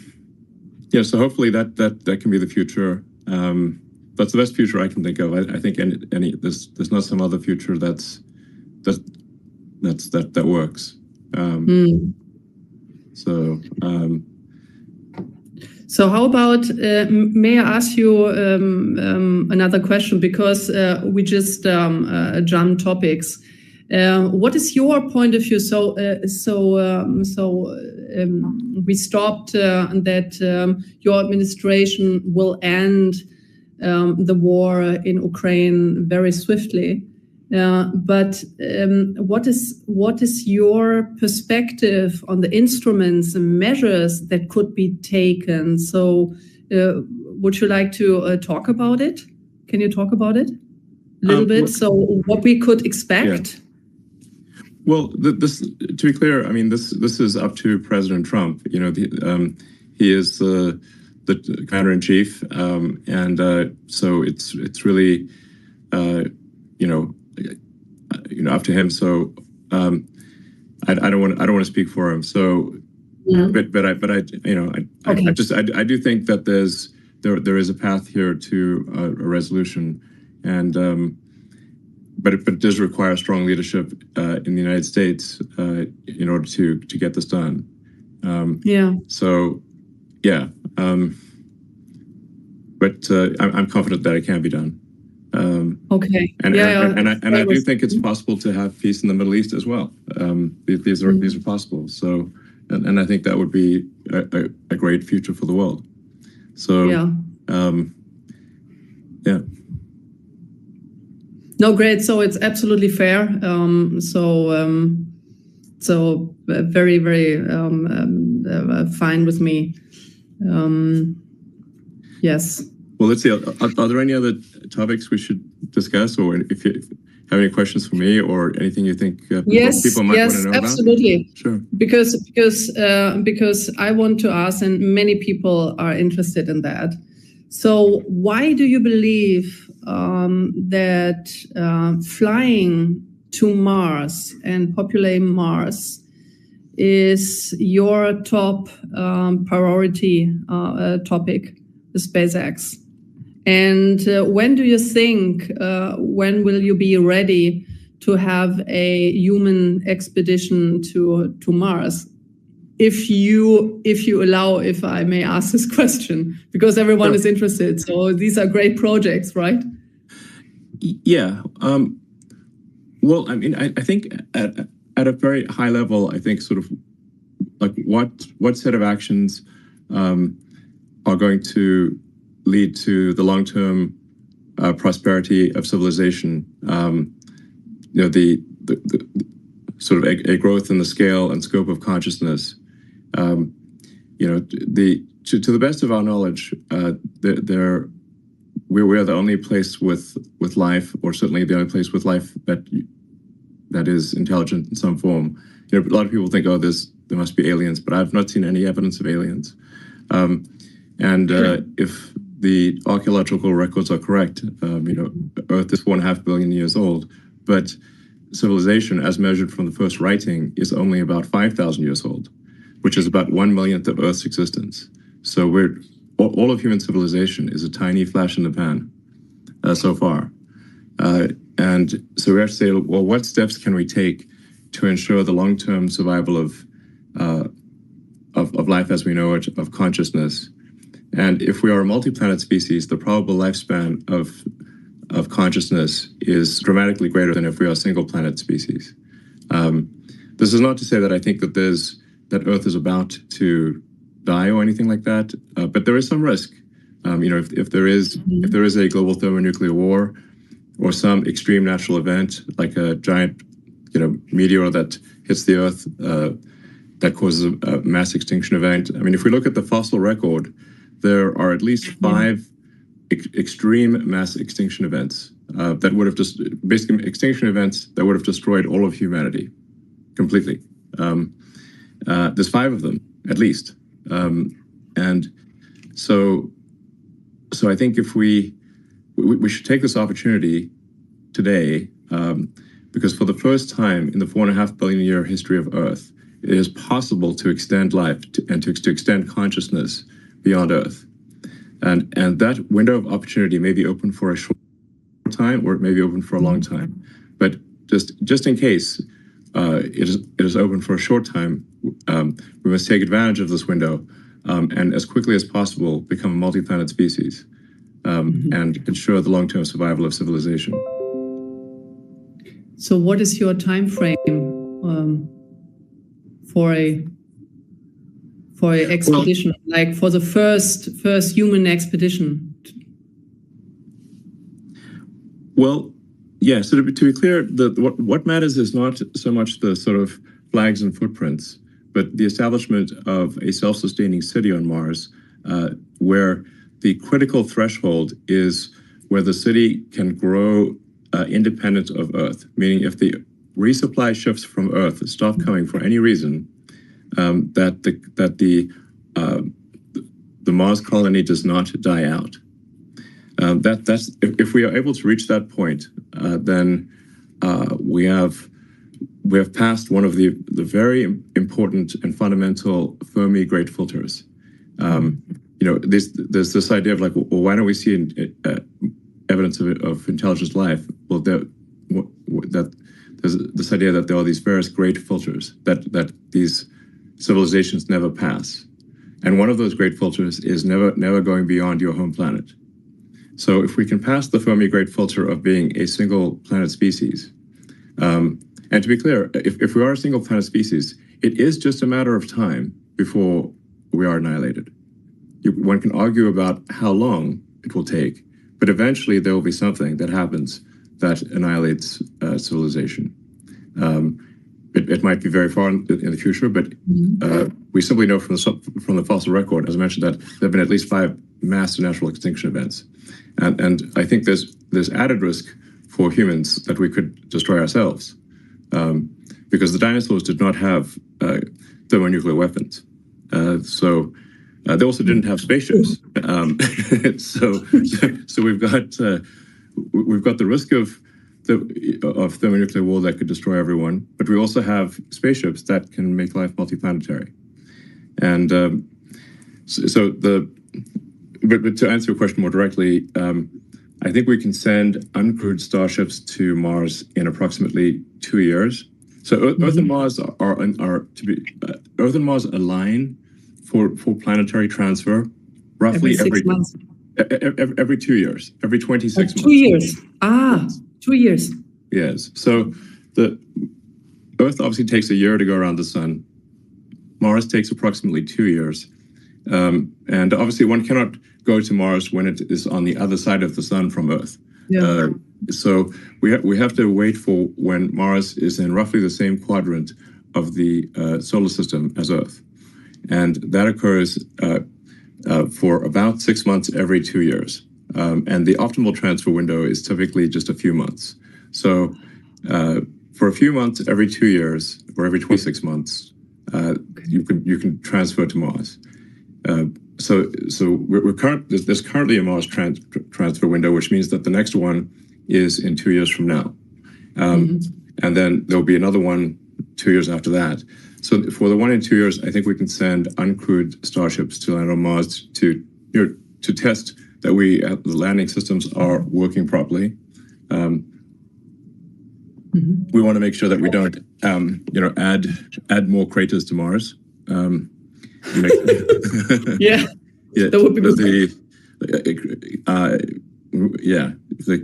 hopefully that can be the future. That's the best future I can think of. I think there's not some other future that works. So how about, may I ask you another question, because we just jumped topics. What is your point of view? We stopped that your administration will end the war in Ukraine very swiftly. But what is your perspective on the instruments and measures that could be taken? So would you like to talk about it? Can you talk about it? little bit? So what we could expect? Yeah. Well, this, to be clear, I mean, this is up to President Trump. You know, he is the commander-in-chief, and so it's really, you know, up to him. So I don't want to speak for him. So, but I you know, I do think that there is a path here to a resolution, and but it does require strong leadership in the United States in order to get this done. So, yeah. But I'm confident that it can be done. Okay. And I do think it's possible to have peace in the Middle East as well. These are possible. So, and I think that would be a great future for the world. So, yeah. No, great. So it's absolutely fair. So very, very fine with me. Yes. Well, let's see. Are there any other topics we should discuss, or if you have any questions for me, or anything you think people might want to know absolutely. about? Sure. Because I want to ask, and many people are interested in that. So why do you believe that flying to Mars and populating Mars is your top priority topic, the SpaceX? And when do you think, when will you be ready to have a human expedition to Mars? If you allow, if I may ask this question, because everyone is interested. So these are great projects, right? Yeah. Well, I mean, I think at a very high level, I think sort of like what set of actions are going to lead to the long-term prosperity of civilization. You know, the sort of a growth in the scale and scope of consciousness. You know, to the best of our knowledge, we're the only place with life, or certainly the only place with life that is intelligent in some form. You know, a lot of people think, oh, there must be aliens, but I've not seen any evidence of aliens. If the archaeological records are correct, you know, Earth is 4.5 billion years old, but civilization, as measured from the first writing, is only about 5,000 years old, which is about 1/1,000,000th of Earth's existence. So all of human civilization is a tiny flash in the pan so far. And so we have to say, well, what steps can we take to ensure the long-term survival of life as we know it, of consciousness? And if we are a multi-planet species, the probable lifespan of consciousness is dramatically greater than if we are a single-planet species. This is not to say that I think that Earth is about to die or anything like that, but there is some risk. You know, if there is a global thermonuclear war, or some extreme natural event like a giant, you know, meteor that hits the Earth that causes a mass extinction event. I mean, if we look at the fossil record, there are at least 5 extreme mass extinction events that would have just basically extinction events that would have destroyed all of humanity completely. There's 5 of them at least, and so I think if we should take this opportunity today, because for the first time in the 4.5 billion year history of Earth, it is possible to extend life and to extend consciousness beyond Earth, and that window of opportunity may be open for a short time, or it may be open for a long time. But just in case it is open for a short time, we must take advantage of this window and as quickly as possible become a multi-planet species and ensure the long-term survival of civilization. So what is your time frame for a expedition, like for the first human expedition? Well, yeah, so to be clear, what matters is not so much the sort of flags and footprints, but the establishment of a self-sustaining city on Mars, where the critical threshold is where the city can grow independent of Earth, meaning if the resupply ships from Earth stop coming for any reason, that the Mars colony does not die out. That's if we are able to reach that point, then we have passed one of the very important and fundamental Fermi great filters. There's this idea of like, well, why don't we see evidence of intelligent life? Well, that there's this idea that there are these various great filters that these civilizations never pass, and one of those great filters is never going beyond your home planet. So if we can pass the Fermi great filter of being a single planet species, and to be clear, if we are a single planet species, it is just a matter of time before we are annihilated. One can argue about how long it will take, but eventually there will be something that happens that annihilates civilization. It might be very far in the future, but we simply know from the fossil record, as I mentioned, that there have been at least 5 mass natural extinction events. And I think there's added risk for humans that we could destroy ourselves, because the dinosaurs did not have thermonuclear weapons. So they also didn't have spaceships. So we've got the risk of thermonuclear war that could destroy everyone, but we also have spaceships that can make life multiplanetary. And but to answer your question more directly, I think we can send uncrewed starships to Mars in approximately 2 years. So Earth and Mars Earth and Mars align for planetary transfer roughly every 6 months. Every 2 years, every 26 months. 2 years. 2 years. Yes. So the Earth obviously takes a year to go around the sun. Mars takes approximately 2 years. And obviously one cannot go to Mars when it is on the other side of the sun from Earth. Yeah. So we have to wait for when Mars is in roughly the same quadrant of the solar system as Earth. And that occurs for about 6 months every 2 years. And the optimal transfer window is typically just a few months. So for a few months every 2 years, or every 26 months, you can transfer to Mars. So there's currently a Mars transfer window, which means that the next one is in 2 years from now. And then there'll be another one 2 years after that. So for the one in 2 years, I think we can send uncrewed starships to land on Mars to test that the landing systems are working properly. We want to make sure that we don't add more craters to Mars. Yeah, that would be good. The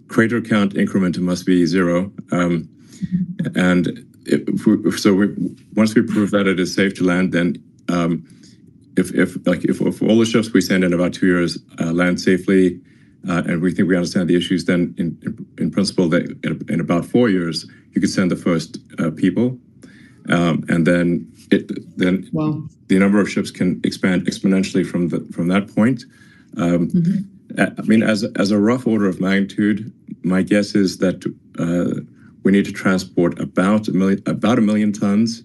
crater count increment must be 0, and once we prove that it is safe to land, then if all the ships we send in about 2 years land safely, and we think we understand the issues, then in principle that in about 4 years you could send the first people, and then Wow. The number of ships can expand exponentially from that point. I mean, as a rough order of magnitude, my guess is that we need to transport about a million tons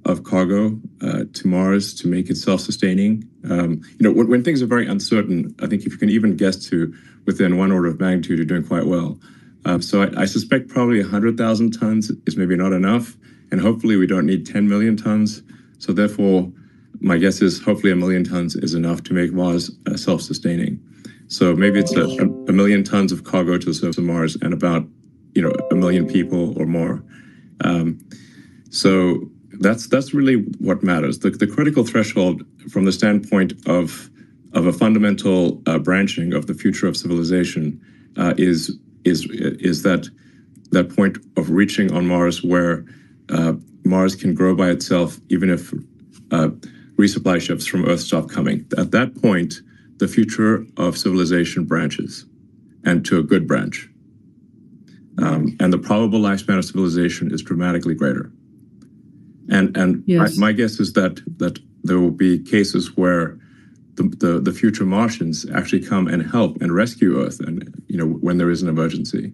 of cargo to Mars to make it self-sustaining. When things are very uncertain, I think if you can even guess to within one order of magnitude, you're doing quite well. So I suspect probably 100,000 tons is maybe not enough, and hopefully we don't need 10 million tons. So therefore, my guess is hopefully 1 million tons is enough to make Mars self-sustaining. So maybe it's a million tons of cargo to the surface of Mars and about 1 million people or more. So that's really what matters. The critical threshold from the standpoint of a fundamental branching of the future of civilization is that point of reaching on Mars where Mars can grow by itself even if resupply ships from Earth stop coming. At that point, the future of civilization branches, and to a good branch. And the probable lifespan of civilization is dramatically greater. And yes. my guess is that there will be cases where the future Martians actually come and help and rescue Earth, and when there is an emergency.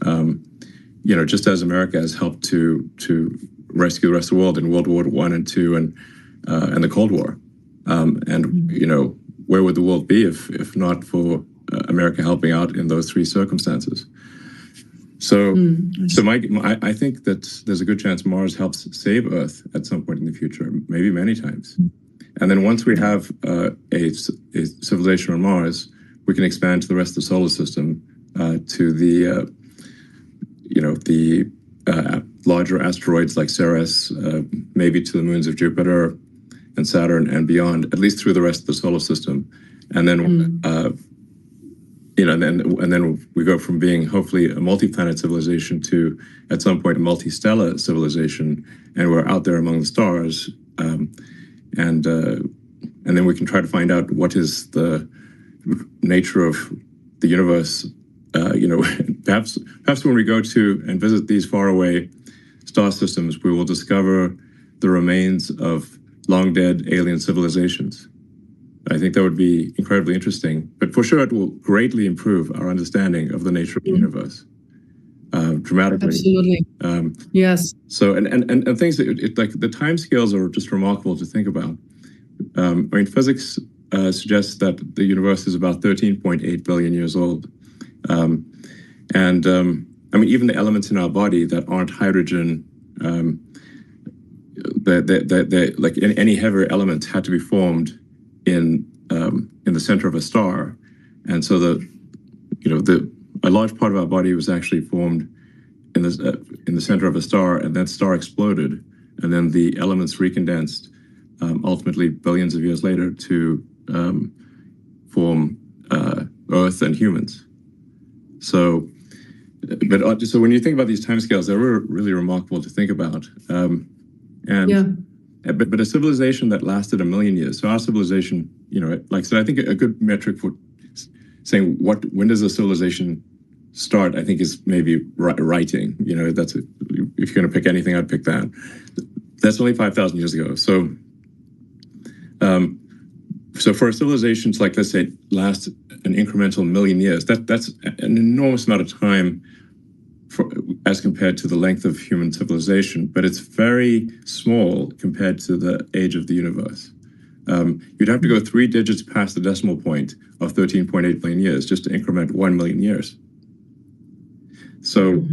Just as America has helped to rescue the rest of the world in World War I and II and the Cold War. Where would the world be if not for America helping out in those three circumstances? So I think that there's a good chance Mars helps save Earth at some point in the future, maybe many times. And then once we have a civilization on Mars, we can expand to the rest of the solar system, to the larger asteroids like Ceres, maybe to the moons of Jupiter and Saturn and beyond, at least through the rest of the solar system. And then, and then we go from being hopefully a multi-planet civilization to, at some point, a multi-stellar civilization, and we're out there among the stars. And then we can try to find out what is the nature of the universe. Perhaps when we go to and visit these faraway star systems, we will discover the remains of long-dead alien civilizations. I think that would be incredibly interesting. But for sure, it will greatly improve our understanding of the nature of the universe, dramatically. Absolutely. Yes. So, and things that, like, the time scales are just remarkable to think about. Physics suggests that the universe is about 13.8 billion years old. Even the elements in our body that aren't hydrogen, like any heavier element had to be formed in the center of a star, and so a large part of our body was actually formed in the center of a star, and that star exploded, and then the elements recondensed, ultimately billions of years later, to form Earth and humans. So when you think about these timescales, they're really remarkable to think about. But a civilization that lasted 1 million years. So our civilization, like I said, I think a good metric for saying when does a civilization start, I think, is maybe writing. If you're going to pick anything, I'd pick that. That's only 5,000 years ago. So for a civilization to, like, let's say, last an incremental 1 million years, that's an enormous amount of time as compared to the length of human civilization, but it's very small compared to the age of the universe. You'd have to go 3 digits past the decimal point of 13.8 billion years just to increment 1 million years. So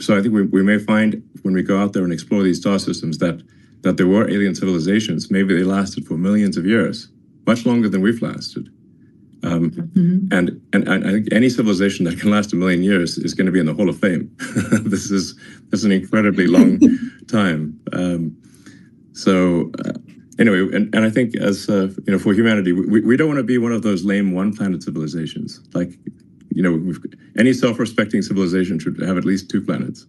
I think we may find, when we go out there and explore these star systems, that there were alien civilizations. Maybe they lasted for millions of years, much longer than we've lasted. And I think any civilization that can last 1 million years is going to be in the Hall of Fame. This is an incredibly long time. Anyway, and I think as for humanity, we don't want to be one of those lame one-planet civilizations. Like, any self-respecting civilization should have at least 2 planets.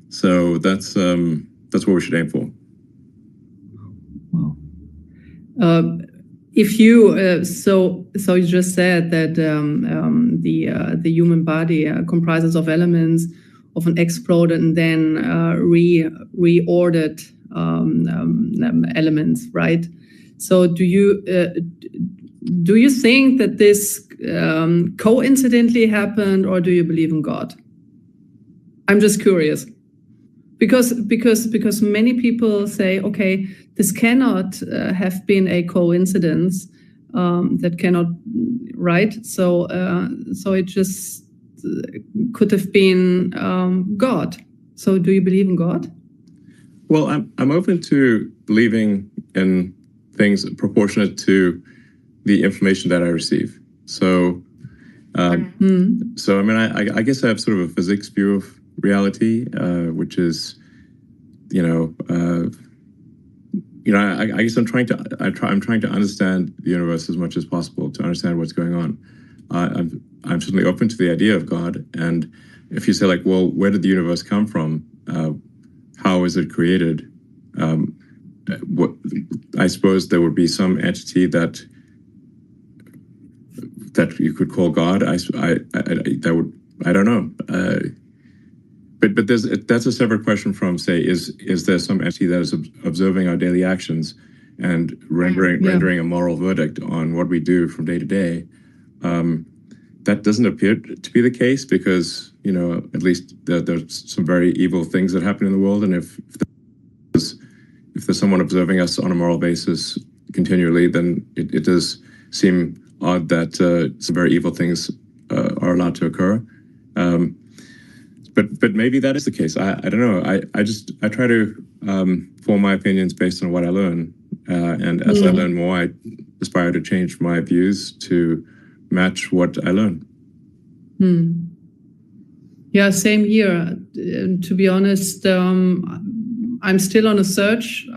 So that's what we should aim for. Wow. If you so you just said that the human body comprises of elements, often exploded and then reordered elements, right? So do you think that this coincidentally happened, or do you believe in God? I'm just curious, because many people say, okay, this cannot have been a coincidence. That cannot, right? So it just could have been God. So do you believe in God? Well, I'm open to believing in things proportionate to the information that I receive. So, I guess I have sort of a physics view of reality, which is, I guess I'm trying to understand the universe as much as possible, to understand what's going on. I'm certainly open to the idea of God, and if you say, like, well, where did the universe come from? How is it created? I suppose there would be some entity that you could call God. I don't know. But that's a separate question from, say, is there some entity that is observing our daily actions and rendering a moral verdict on what we do from day to day? that doesn't appear to be the case because, you know, at least there's some very evil things that happen in the world. And if there's someone observing us on a moral basis continually, then it does seem odd that some very evil things are allowed to occur. But maybe that is the case. I don't know. I try to form my opinions based on what I learn. And as I learn more, I aspire to change my views to match what I learn. Yeah, same here. To be honest, I'm still on a search.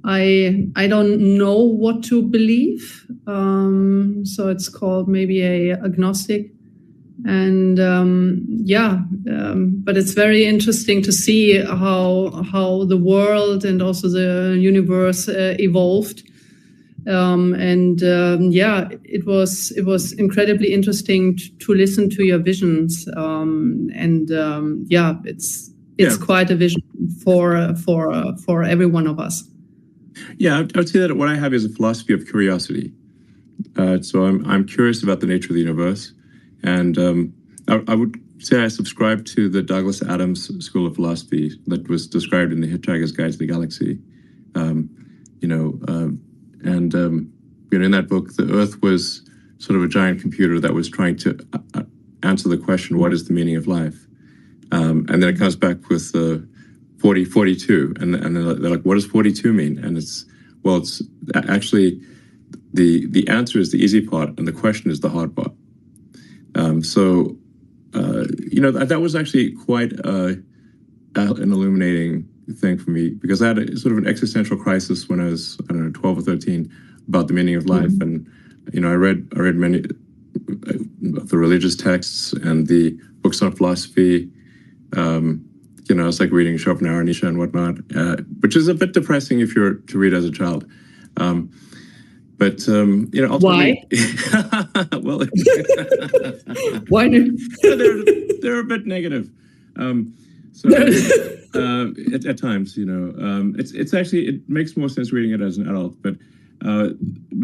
I don't know what to believe. So it's called maybe a agnostic. And but it's very interesting to see how the world and also the universe evolved. It was incredibly interesting to listen to your visions. It's quite a vision for every one of us. Yeah, I would say that what I have is a philosophy of curiosity. So I'm curious about the nature of the universe. And I would say I subscribe to the Douglas Adams School of Philosophy that was described in The Hitchhiker's Guide to the Galaxy. In that book, the Earth was sort of a giant computer that was trying to answer the question, what is the meaning of life? And then it comes back with 42, and they're like, what does 42 mean? And it's actually the answer is the easy part, and the question is the hard part. That was actually quite an illuminating thing for me, because I had a sort of an existential crisis when I was, 12 or 13 about the meaning of life. And, I read many of the religious texts and the books on philosophy. It's like reading Schopenhauer, Nietzsche and whatnot, which is a bit depressing if you're to read as a child. Ultimately, why? Well, why? They're a bit negative. At times, it's actually, it makes more sense reading it as an adult. But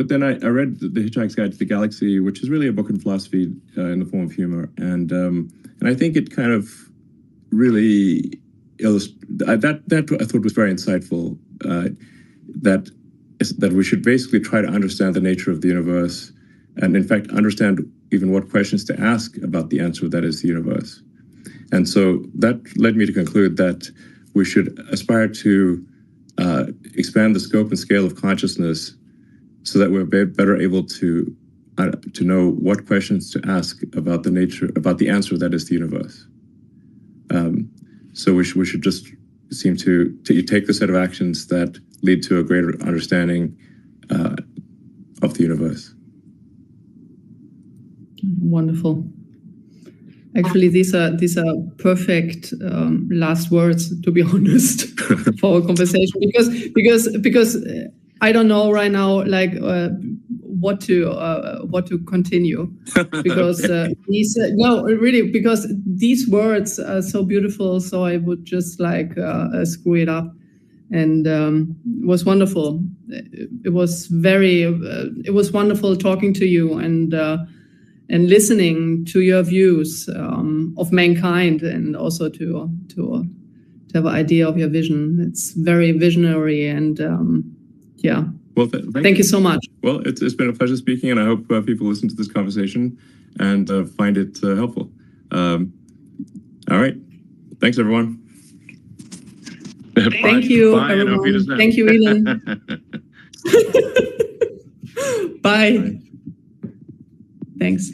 then I read The Hitchhiker's Guide to the Galaxy, which is really a book in philosophy in the form of humor, and I think it kind of really that I thought was very insightful. That we should basically try to understand the nature of the universe, and in fact understand even what questions to ask about the answer that is the universe. And so that led me to conclude that we should aspire to expand the scope and scale of consciousness so that we're better able to know what questions to ask about the answer that is the universe. So we should just seem to take the set of actions that lead to a greater understanding of the universe. Wonderful. Actually, these are perfect last words, to be honest, for our conversation. Because I don't know right now, like what to continue. Because because these words are so beautiful. So I would just like screw it up. And it was wonderful. It was wonderful talking to you and listening to your views of mankind, and also to have an idea of your vision. It's very visionary, and Well, thank you so much. Well, it's been a pleasure speaking, and I hope people listen to this conversation and find it helpful. All right, thanks everyone. Thank you, everyone. Thank you, Elon. Bye. Thanks.